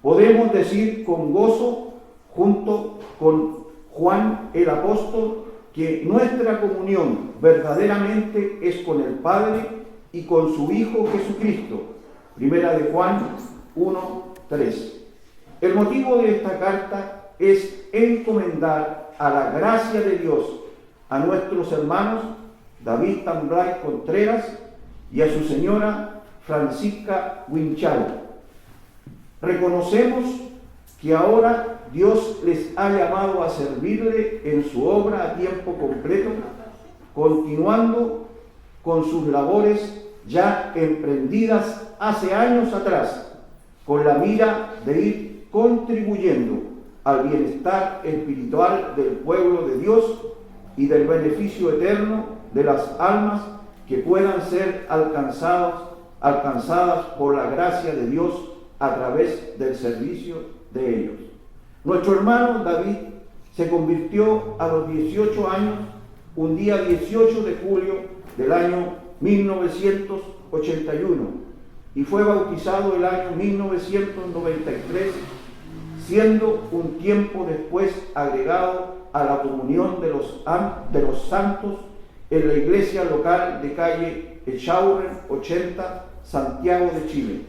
Podemos decir con gozo, junto con Juan el apóstol, que nuestra comunión verdaderamente es con el Padre y con su Hijo Jesucristo. Primera de Juan 1:3. El motivo de esta carta es encomendar a la gracia de Dios a nuestros hermanos David Tamblay Contreras y a su señora Francisca Winchal. Reconocemos que ahora Dios les ha llamado a servirle en su obra a tiempo completo, continuando con sus labores ya emprendidas hace años atrás, con la mira de ir contribuyendo al bienestar espiritual del pueblo de Dios y del beneficio eterno de las almas que puedan ser alcanzadas por la gracia de Dios a través del servicio de ellos. Nuestro hermano David se convirtió a los 18 años, un día 18 de julio del año 1981, y fue bautizado el año 1993, siendo un tiempo después agregado a la comunión de los santos en la iglesia local de calle Echaurren 80, Santiago de Chile.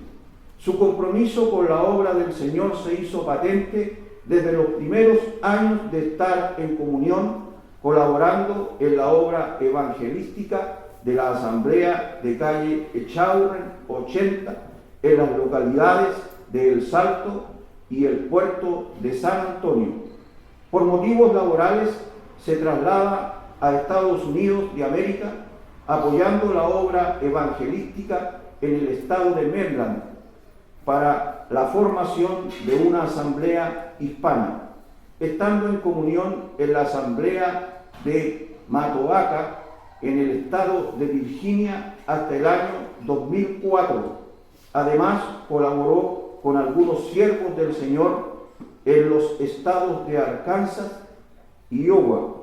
Su compromiso con la obra del Señor se hizo patente desde los primeros años de estar en comunión, colaborando en la obra evangelística de la Asamblea de calle Echaurren 80 en las localidades de El Salto y el puerto de San Antonio. Por motivos laborales se traslada a Estados Unidos de América, apoyando la obra evangelística en el estado de Maryland para la formación de una asamblea hispana, estando en comunión en la asamblea de Matoaca en el estado de Virginia hasta el año 2004. Además, colaboró con algunos siervos del Señor en los estados de Arkansas y Iowa,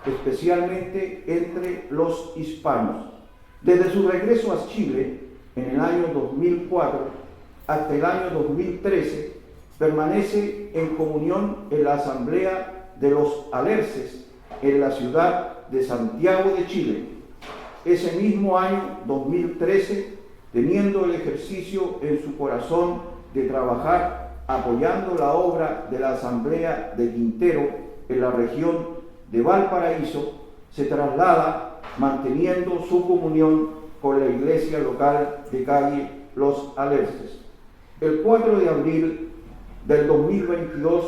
especialmente entre los hispanos. Desde su regreso a Chile en el año 2004 hasta el año 2013, permanece en comunión en la Asamblea de los Alerces en la ciudad de Santiago de Chile. Ese mismo año 2013, teniendo el ejercicio en su corazón de trabajar apoyando la obra de la Asamblea de Quintero en la región de Valparaíso, se traslada manteniendo su comunión con la iglesia local de calle Los Alerces. El 4 de abril del 2022,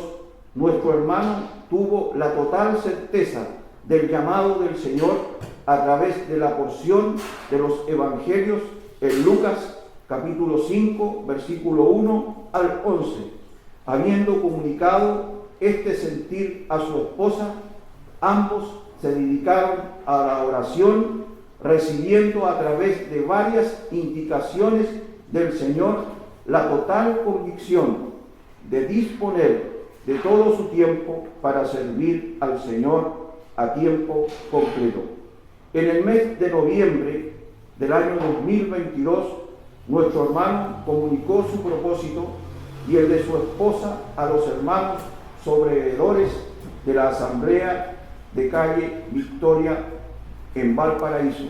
nuestro hermano tuvo la total certeza del llamado del Señor a través de la porción de los evangelios en Lucas capítulo 5, versículo 1 al 11. Habiendo comunicado este sentir a su esposa, ambos se dedicaron a la oración, recibiendo a través de varias indicaciones del Señor la total convicción de disponer de todo su tiempo para servir al Señor a tiempo completo. En el mes de noviembre del año 2022, nuestro hermano comunicó su propósito y el de su esposa a los hermanos sobrevedores de la Asamblea de calle Victoria en Valparaíso.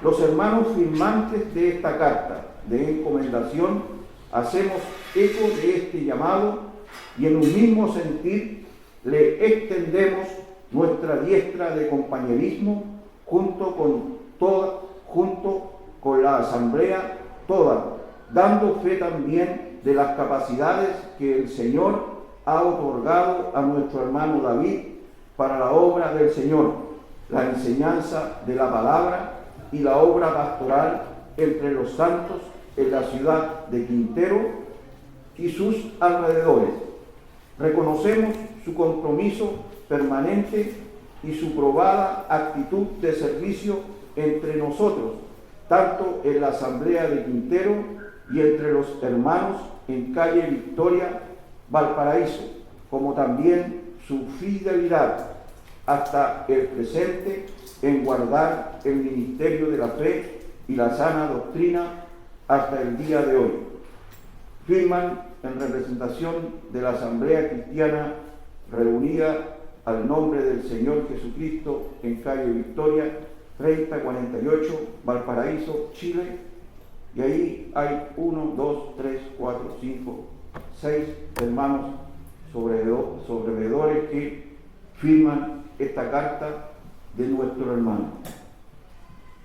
Los hermanos firmantes de esta carta de encomendación hacemos eco de este llamado y en un mismo sentir le extendemos nuestra diestra de compañerismo junto con la asamblea toda, dando fe también de las capacidades que el Señor ha otorgado a nuestro hermano David para la obra del Señor, la enseñanza de la palabra y la obra pastoral entre los santos en la ciudad de Quintero y sus alrededores. Reconocemos su compromiso permanente y su probada actitud de servicio entre nosotros, tanto en la Asamblea de Quintero y entre los hermanos en calle Victoria, Valparaíso, como también su fidelidad hasta el presente en guardar el ministerio de la fe y la sana doctrina hasta el día de hoy. Firman en representación de la Asamblea Cristiana reunida al nombre del Señor Jesucristo en calle Victoria, 3048, Valparaíso, Chile. Y ahí hay 1, 2, 3, 4, 5, 6 hermanos sobreveedores que firman esta carta de nuestro hermano.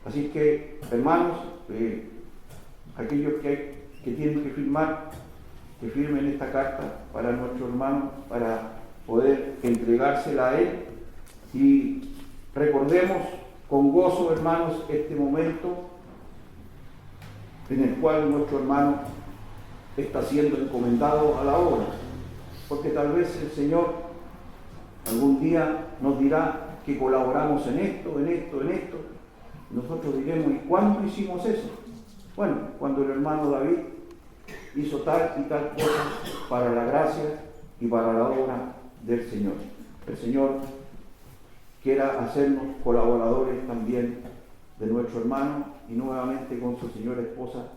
Así que, hermanos, aquellos que tienen que firmar, que firmen esta carta para nuestro hermano, para poder entregársela a él. Y recordemos con gozo, hermanos, este momento en el cual nuestro hermano está siendo encomendado a la obra, porque tal vez el Señor algún día nos dirá que colaboramos en esto. Nosotros diremos, ¿y cuándo hicimos eso? Bueno, cuando el hermano David hizo tal y tal cosa para la gracia y para la obra del Señor. El Señor quiera hacernos colaboradores también de nuestro hermano, y nuevamente con su señora esposa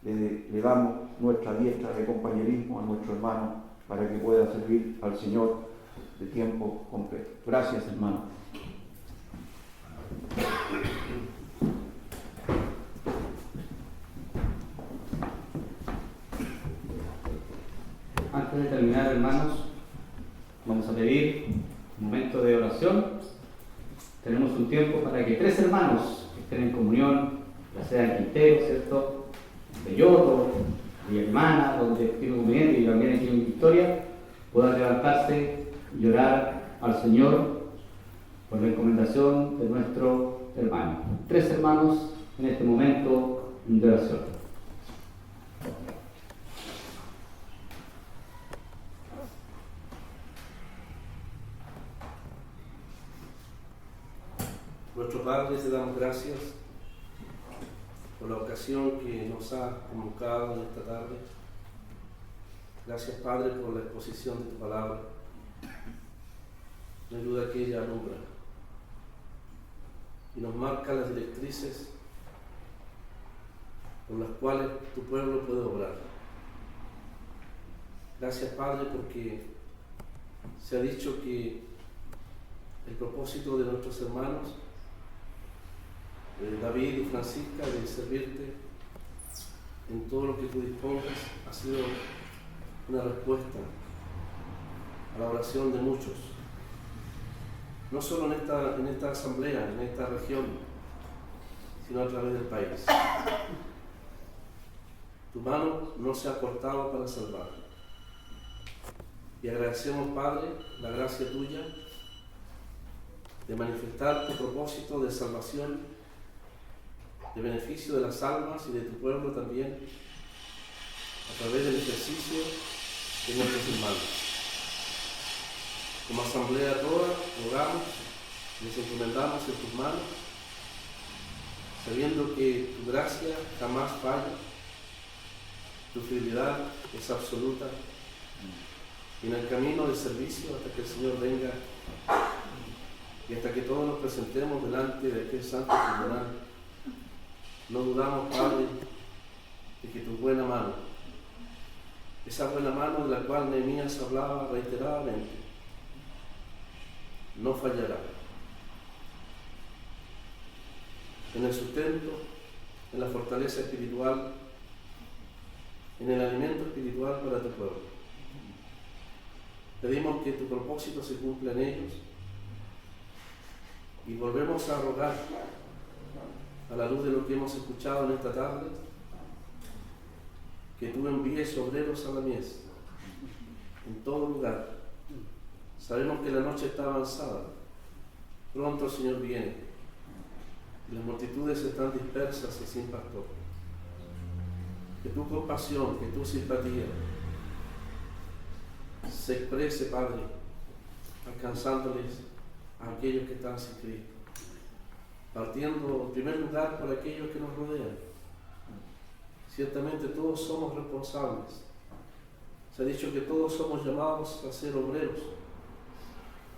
le damos nuestra diestra de compañerismo a nuestro hermano para que pueda servir al Señor de tiempo completo. Gracias, hermano. Antes de terminar, hermanos, vamos a pedir un momento de oración. Tenemos un tiempo para que 3 hermanos que estén en comunión, ya sea en Quintero, ¿cierto?, Belloto, mi hermana, donde tengo conveniente, y también aquí en Victoria, puedan levantarse y orar al Señor por la encomendación de nuestro hermano. 3 hermanos en este momento de oración. Nuestro Padre, te damos gracias por la ocasión que nos ha convocado en esta tarde. Gracias, Padre, por la exposición de tu palabra. Nos ayuda que ella alumbra y nos marca las directrices por las cuales tu pueblo puede obrar. Gracias, Padre, porque se ha dicho que el propósito de nuestros hermanos David y Francisca de servirte en todo lo que tú dispongas ha sido una respuesta a la oración de muchos, no solo en esta asamblea, en esta región, sino a través del país. Tu mano no se ha cortado para salvar, y agradecemos, Padre, la gracia tuya de manifestar tu propósito de salvación, de beneficio de las almas y de tu pueblo también, a través del ejercicio de nuestros hermanos. Como asamblea toda, rogamos, nos encomendamos en tus manos, sabiendo que tu gracia jamás falla, tu fidelidad es absoluta, y en el camino de servicio hasta que el Señor venga y hasta que todos nos presentemos delante de aquel santo tribunal, no dudamos, Padre, de que tu buena mano, esa buena mano de la cual Nehemías hablaba reiteradamente, no fallará. En el sustento, en la fortaleza espiritual, en el alimento espiritual para tu pueblo. Pedimos que tu propósito se cumpla en ellos y volvemos a rogar, a la luz de lo que hemos escuchado en esta tarde, que tú envíes obreros a la mies en todo lugar. Sabemos que la noche está avanzada, pronto el Señor viene y las multitudes están dispersas y sin pastor. Que tu compasión, que tu simpatía se exprese, Padre, alcanzándoles a aquellos que están sin Cristo, partiendo en primer lugar por aquellos que nos rodean. Ciertamente todos somos responsables. Se ha dicho que todos somos llamados a ser obreros,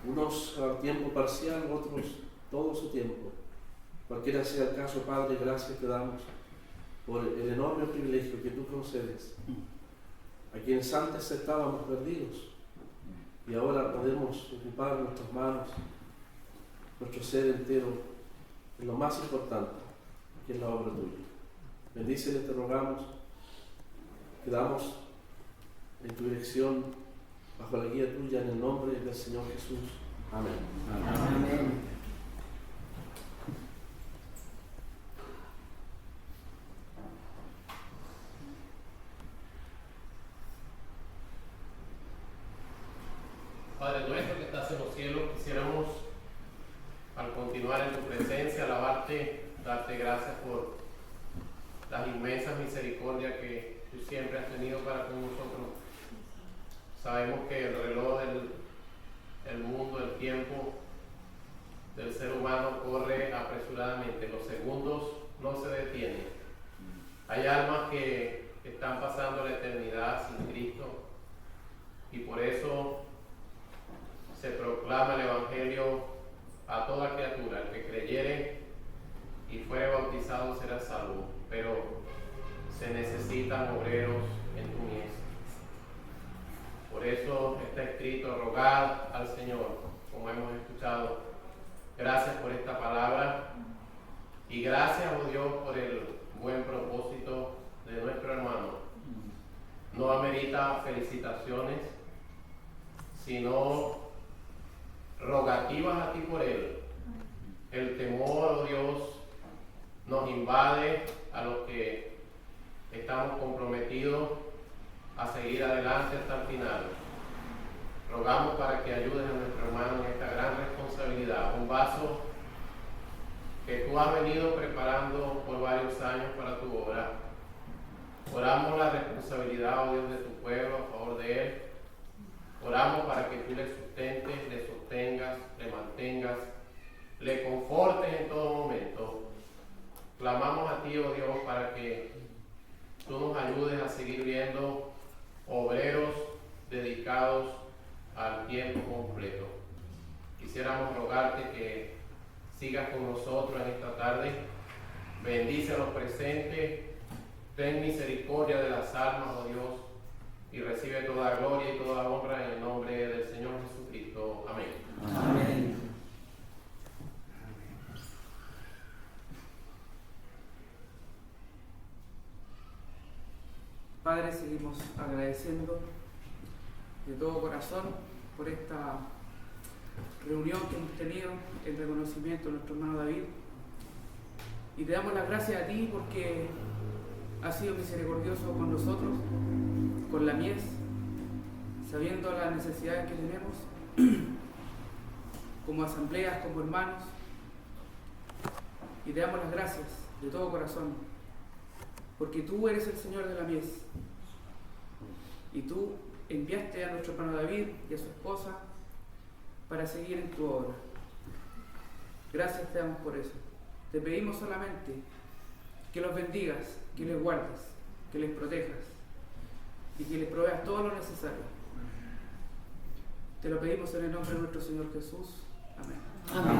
unos a tiempo parcial, otros todo su tiempo. Cualquiera sea el caso, Padre, gracias te damos por el enorme privilegio que tú concedes a quienes antes estábamos perdidos y ahora podemos ocupar nuestras manos, nuestro ser entero en lo más importante, que es la obra tuya. Bendícele, te rogamos, quedamos en tu dirección bajo la guía tuya en el nombre del Señor Jesús. Amén. Amén. Padre nuestro que estás en los cielos, quisiéramos al continuar en tu presencia alabarte, darte gracias por las inmensas misericordias que tú siempre has tenido para con nosotros. Sabemos que el reloj del mundo, el tiempo del ser humano corre apresuradamente, los segundos no se detienen. Hay almas que están pasando la eternidad sin Cristo y por eso se proclama el Evangelio a toda criatura. El que creyere y fuere bautizado será salvo, pero se necesitan obreros en tu mies. Por eso está escrito: rogad al Señor, como hemos escuchado. Gracias por esta palabra y gracias, oh Dios, por el buen propósito de nuestro hermano. No amerita felicitaciones, sino rogativas a ti por él. El temor, oh Dios, nos invade a los que estamos comprometidos a seguir adelante hasta el final. Rogamos para que ayudes a nuestro hermano en esta gran responsabilidad, un vaso que tú has venido preparando por varios años para tu obra. Oramos la responsabilidad, oh Dios, de tu pueblo a favor de él. Oramos para que tú le sustentes, le sostengas, le mantengas, le confortes en todo momento. Clamamos a ti, oh Dios, para que tú nos ayudes a seguir viendo obreros dedicados al tiempo completo. Quisiéramos rogarte que sigas con nosotros en esta tarde. Bendice a los presentes, ten misericordia de las almas, oh Dios, y recibe toda gloria y toda honra en el nombre del Señor Jesucristo. Amén. Amén. Padre, seguimos agradeciendo de todo corazón por esta reunión que hemos tenido en reconocimiento de nuestro hermano David. Y te damos las gracias a ti porque has sido misericordioso con nosotros, con la mies, sabiendo las necesidades que tenemos como asambleas, como hermanos. Y te damos las gracias de todo corazón porque tú eres el Señor de la mies y tú enviaste a nuestro hermano David y a su esposa para seguir en tu obra. Gracias te damos por eso. Te pedimos solamente que los bendigas, que les guardes, que les protejas y que les proveas todo lo necesario. Te lo pedimos en el nombre de nuestro Señor Jesús. Amén. Amén.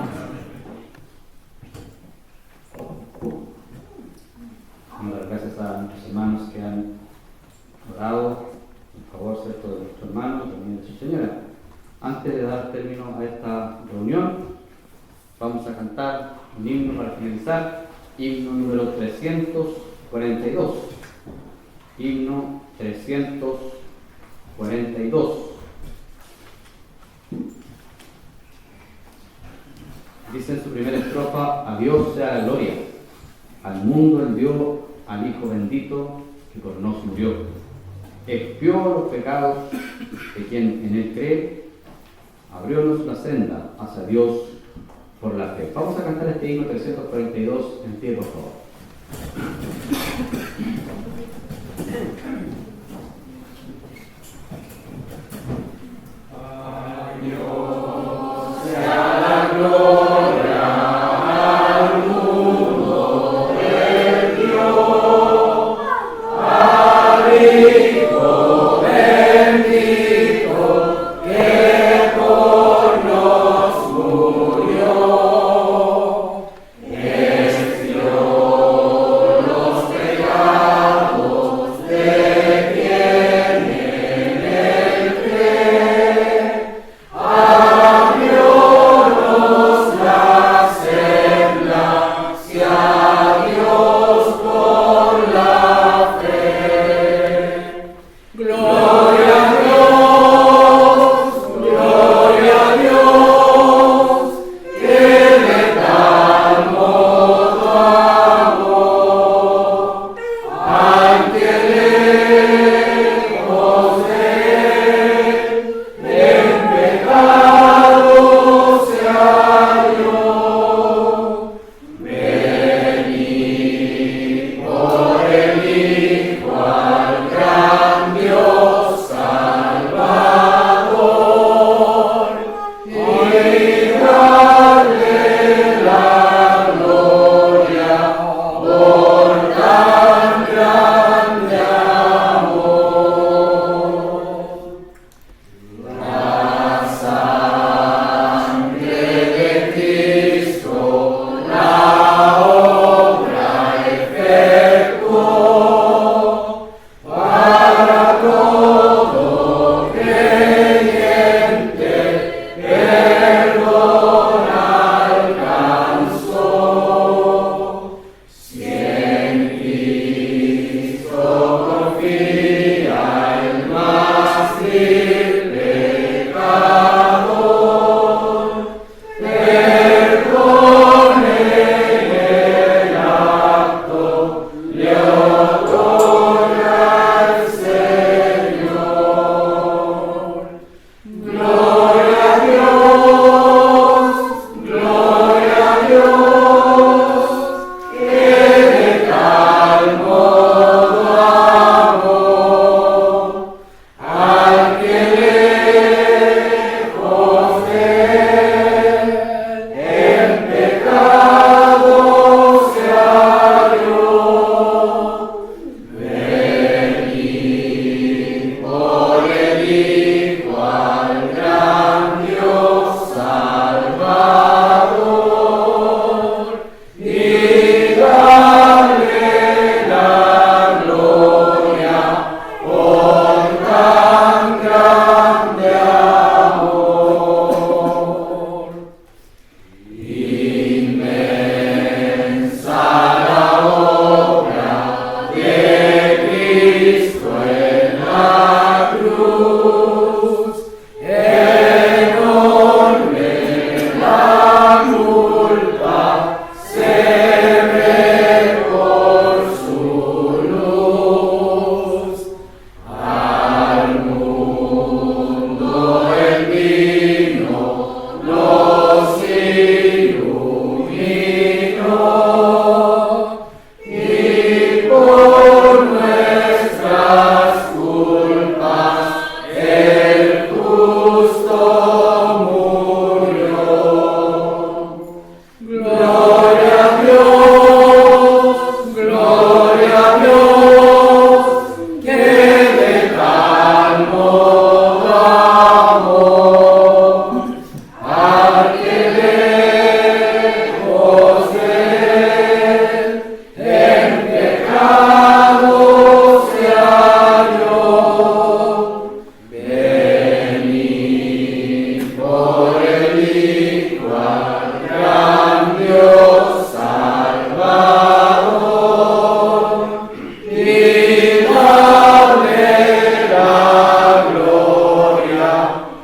Damos las gracias a nuestros hermanos que han orado en favor, ¿cierto?, de nuestro hermano y también de su señora. Antes de dar término a esta reunión, vamos a cantar un himno para finalizar, himno número 342. Himno 342. Dice en su primera estrofa: a Dios sea la gloria, al mundo envió al Hijo bendito que por nos murió, expió los pecados de quien en él cree, abriónos la senda hacia Dios por la fe. Vamos a cantar este himno 342 en pie, por favor.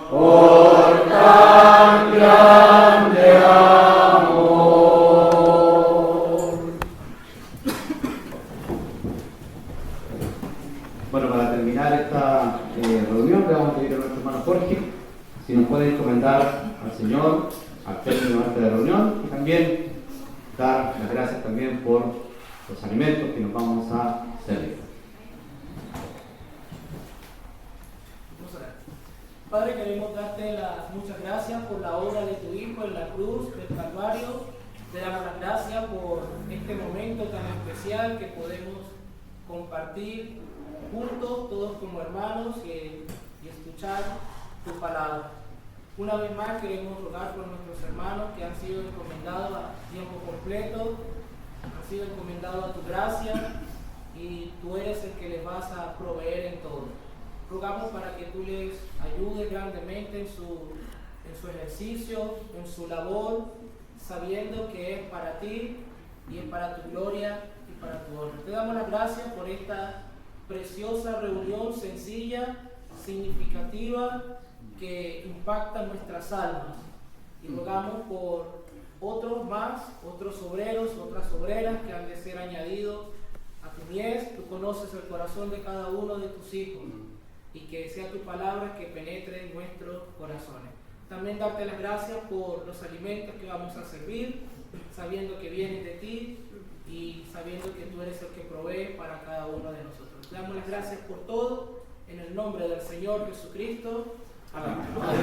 Por tan grande amor. Jorge, si nos puede encomendar al Señor al término de esta reunión y también dar las gracias también por los alimentos que nos vamos a servir. Padre, queremos darte las muchas gracias por la obra de tu Hijo en la cruz del Calvario. Te damos las gracias por este momento tan especial que podemos compartir juntos, todos como hermanos, y escuchar tu palabra. Una vez más queremos rogar por nuestros hermanos que han sido encomendados a tiempo completo, han sido encomendados a tu gracia y tú eres el que les vas a proveer en todo. Rogamos para que tú les ayudes grandemente en su ejercicio, en su labor, sabiendo que es para ti y es para tu gloria y para tu honra. Te damos las gracias por esta preciosa reunión sencilla, significativa, que impacta nuestras almas. Y rogamos por otros más, otros obreros, otras obreras que han de ser añadidos a tu mies. Tú conoces el corazón de cada uno de tus hijos. Y que sea tu palabra que penetre en nuestros corazones. También darte las gracias por los alimentos que vamos a servir, sabiendo que vienen de ti y sabiendo que tú eres el que provee para cada uno de nosotros. Te damos las gracias por todo, en el nombre del Señor Jesucristo. Amén.